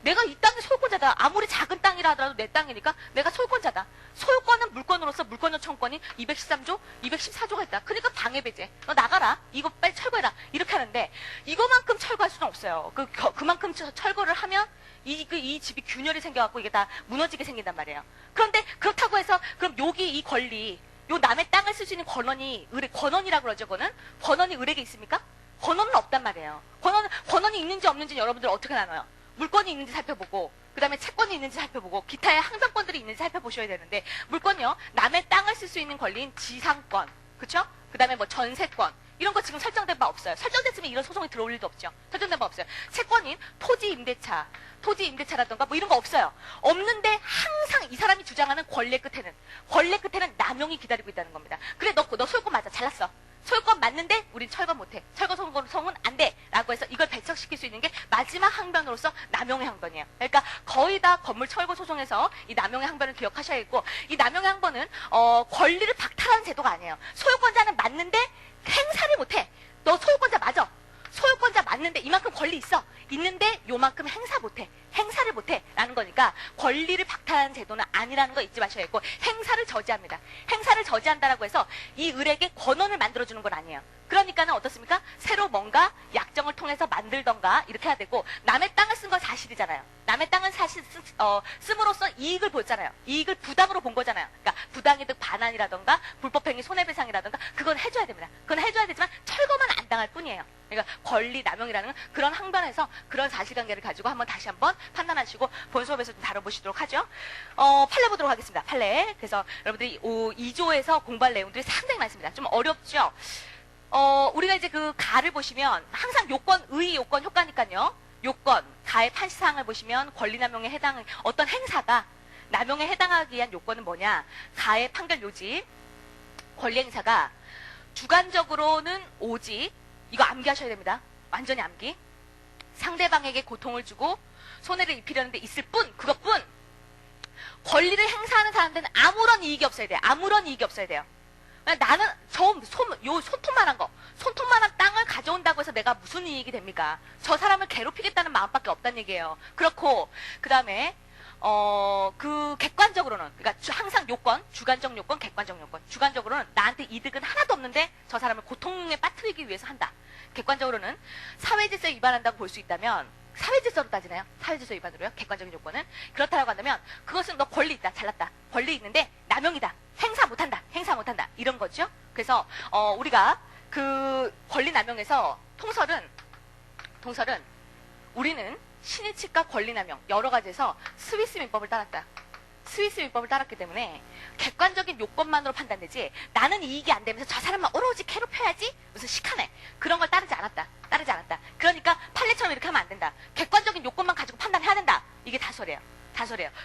내가 이 땅의 소유권자다. 아무리 작은 땅이라 하더라도 내 땅이니까 내가 소유권자다. 소유권은 물권으로서 물권 요청권이 213조, 214조가 있다. 그러니까 방해배제. 너 나가라. 이거 빨리 철거해라. 이렇게 하는데 이거만큼 철거할 수는 없어요. 그만큼 철거를 하면 이 집이 균열이 생겨갖고 이게 다 무너지게 생긴단 말이에요. 그런데 그렇다고 해서 그럼 여기 이 권리, 요 남의 땅을 쓸 수 있는 권원이라고 그러죠. 권원이 을에게 있습니까? 권원은 없단 말이에요. 권원이 있는지 없는지는 여러분들 어떻게 나눠요? 물권이 있는지 살펴보고 그 다음에 채권이 있는지 살펴보고 기타의 항변권들이 있는지 살펴보셔야 되는데 물권이요. 남의 땅을 쓸 수 있는 권리인 지상권, 그쵸? 그 다음에 뭐 전세권 이런 거 지금 설정된 바 없어요. 설정됐으면 이런 소송이 들어올 일도 없죠. 설정된 바 없어요. 채권인 토지 임대차라던가 뭐 이런 거 없어요. 없는데 항상 이 사람이 주장하는 권리의 끝에는 남용이 기다리고 있다는 겁니다. 그래 너 소유권 맞아. 잘났어. 소유권 맞는데 우린 철거 못해. 철거 소송은 안 돼. 라고 해서 이걸 배척시킬 수 있는 게 마지막 항변으로서 남용의 항변이에요. 그러니까 거의 다 건물 철거 소송에서 이 남용의 항변을 기억하셔야겠고 이 남용의 항변은 권리를 박탈하는 제도가 아니에요. 소유권자는 맞는데 행사를 못해. 너 소유권자 맞아. 소유권자 맞는데 이만큼 권리 있어. 있는데 요만큼 행사를 못해. 라는 거니까 권리를 박탈하는 제도는 아니라는 거 잊지 마셔야겠고 행사를 저지합니다. 행사를 저지한다라고 해서 이 을에게 권원을 만들어주는 건 아니에요. 그러니까는 어떻습니까? 새로 뭔가 약정을 통해서 만들던가 이렇게 해야 되고 남의 땅을 쓴 건 사실이잖아요. 남의 땅은 사실 씀으로써 이익을 보잖아요. 이익을 부당으로 본 거잖아요. 그러니까 부당이득 반환이라던가 불법행위 손해배상이라던가 그건 해줘야 됩니다. 그건 해줘야 되지만 철거만 안 당할 뿐이에요. 그러니까 권리 남용이라는 그런 항변에서 그런 사실관계를 가지고 다시 한번 판단하시고 본 수업에서 좀 다뤄보시도록 하죠. 판례 보도록 하겠습니다. 판례. 그래서 여러분들이 2조에서 공부할 내용들이 상당히 많습니다. 좀 어렵죠? 우리가 이제 그 가를 보시면 항상 의 요건 효과니까요. 요건, 가의 판시사항을 보시면 권리남용에 해당, 어떤 행사가 남용에 해당하기 위한 요건은 뭐냐? 가의 판결 요지, 권리행사가 주관적으로는 오직, 이거 암기하셔야 됩니다. 완전히 암기. 상대방에게 고통을 주고 손해를 입히려는 데 있을 뿐, 그것뿐. 권리를 행사하는 사람들은 아무런 이익이 없어야 돼요. 아무런 이익이 없어야 돼요. 나는 손톱만한 땅을 가져온다고 해서 내가 무슨 이익이 됩니까? 저 사람을 괴롭히겠다는 마음밖에 없다는 얘기예요. 그렇고 그 다음에 그 객관적으로는 그러니까 항상 요건, 주관적 요건, 객관적 요건. 주관적으로는 나한테 이득은 하나도 없는데 저 사람을 고통에 빠뜨리기 위해서 한다. 객관적으로는 사회질서에 위반한다고 볼 수 있다면 사회질서로 따지나요? 사회질서 위반으로요? 객관적인 요건은 그렇다고 한다면 그것은 너 권리 있다. 잘났다. 권리 있는데 남용이다. 행사 못한다. 이런 거죠. 그래서 우리가 그 권리 남용에서 통설은 우리는 신의칙과 권리 남용 여러 가지에서 스위스 민법을 따랐다. 스위스 민법을 따랐기 때문에 객관적인 요건만으로 판단되지 나는 이익이 안 되면서 저 사람만 오로지 괴롭혀야지 무슨 시카네 그런 걸 따르지 않았다. 그러니까 판례처럼 이렇게 하면 안 된다. 객관적인 요건만 가지고 판단해야 된다. 이게 다소래요.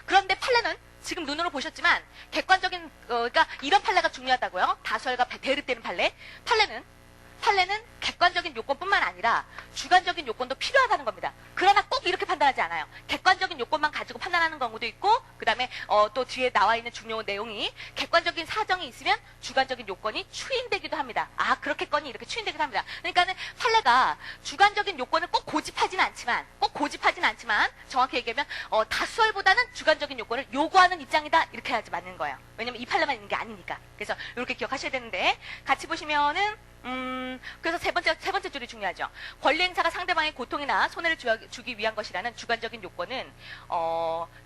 그런데 판례는 지금 눈으로 보셨지만 객관적인 그러니까 이런 판례가 중요하다고요. 다수혈과 대립되는 판례는 객관적인 요건뿐만 아니라 주관적인 요건도 필요하다는 겁니다. 그러나 꼭 이렇게 판단하지 않아요. 객관적인 요건만 가지고 판단하는 경우도 있고, 그 다음에 또 뒤에 나와 있는 중요 내용이 객관적인 사정이 있으면 주관적인 요건이 추인되기도 합니다. 아, 그렇겠거니 이렇게 추인되기도 합니다. 그러니까는 판례가 주관적인 요건을 꼭 고집하지는 않지만 정확히 얘기하면 다수설보다는 주관적인 요건을 요구하는 입장이다 이렇게 해야지 맞는 거예요. 왜냐면 이 판례만 있는 게 아니니까. 그래서 이렇게 기억하셔야 되는데, 같이 보시면은 그래서 세 번째 줄이 중요하죠. 권리 행사가 상대방의 고통이나 손해를 주기 위한 것이라는 주관적인 요건은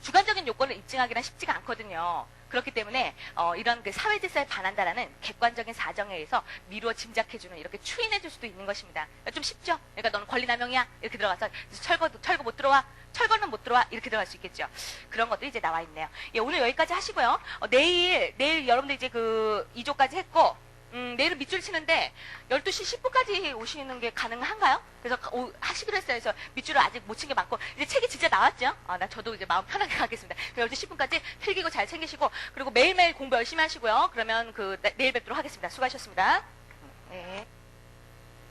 주관적인 요건을 입증하기란 쉽지가 않거든요. 그렇기 때문에 이런 그 사회 질서에 반한다라는 객관적인 사정에 의해서 미루어 짐작해주는, 이렇게 추인해줄 수도 있는 것입니다. 좀 쉽죠? 그러니까 너는 권리남용이야 이렇게 들어가서 철거 못 들어와, 철거는 못 들어와 이렇게 들어갈 수 있겠죠. 그런 것도 이제 나와 있네요. 예, 오늘 여기까지 하시고요. 내일 여러분들 이제 그 2조까지 했고, 내일은 밑줄 치는데 12시 10분까지 오시는 게 가능한가요? 그래서 하시기로 했어요. 그래서 밑줄을 아직 못 친 게 많고, 이제 책이 진짜 나왔죠? 저도 이제 마음 편하게 가겠습니다. 12시 10분까지 필기고 잘 챙기시고, 그리고 매일매일 공부 열심히 하시고요. 그러면 내일 뵙도록 하겠습니다. 수고하셨습니다. 네.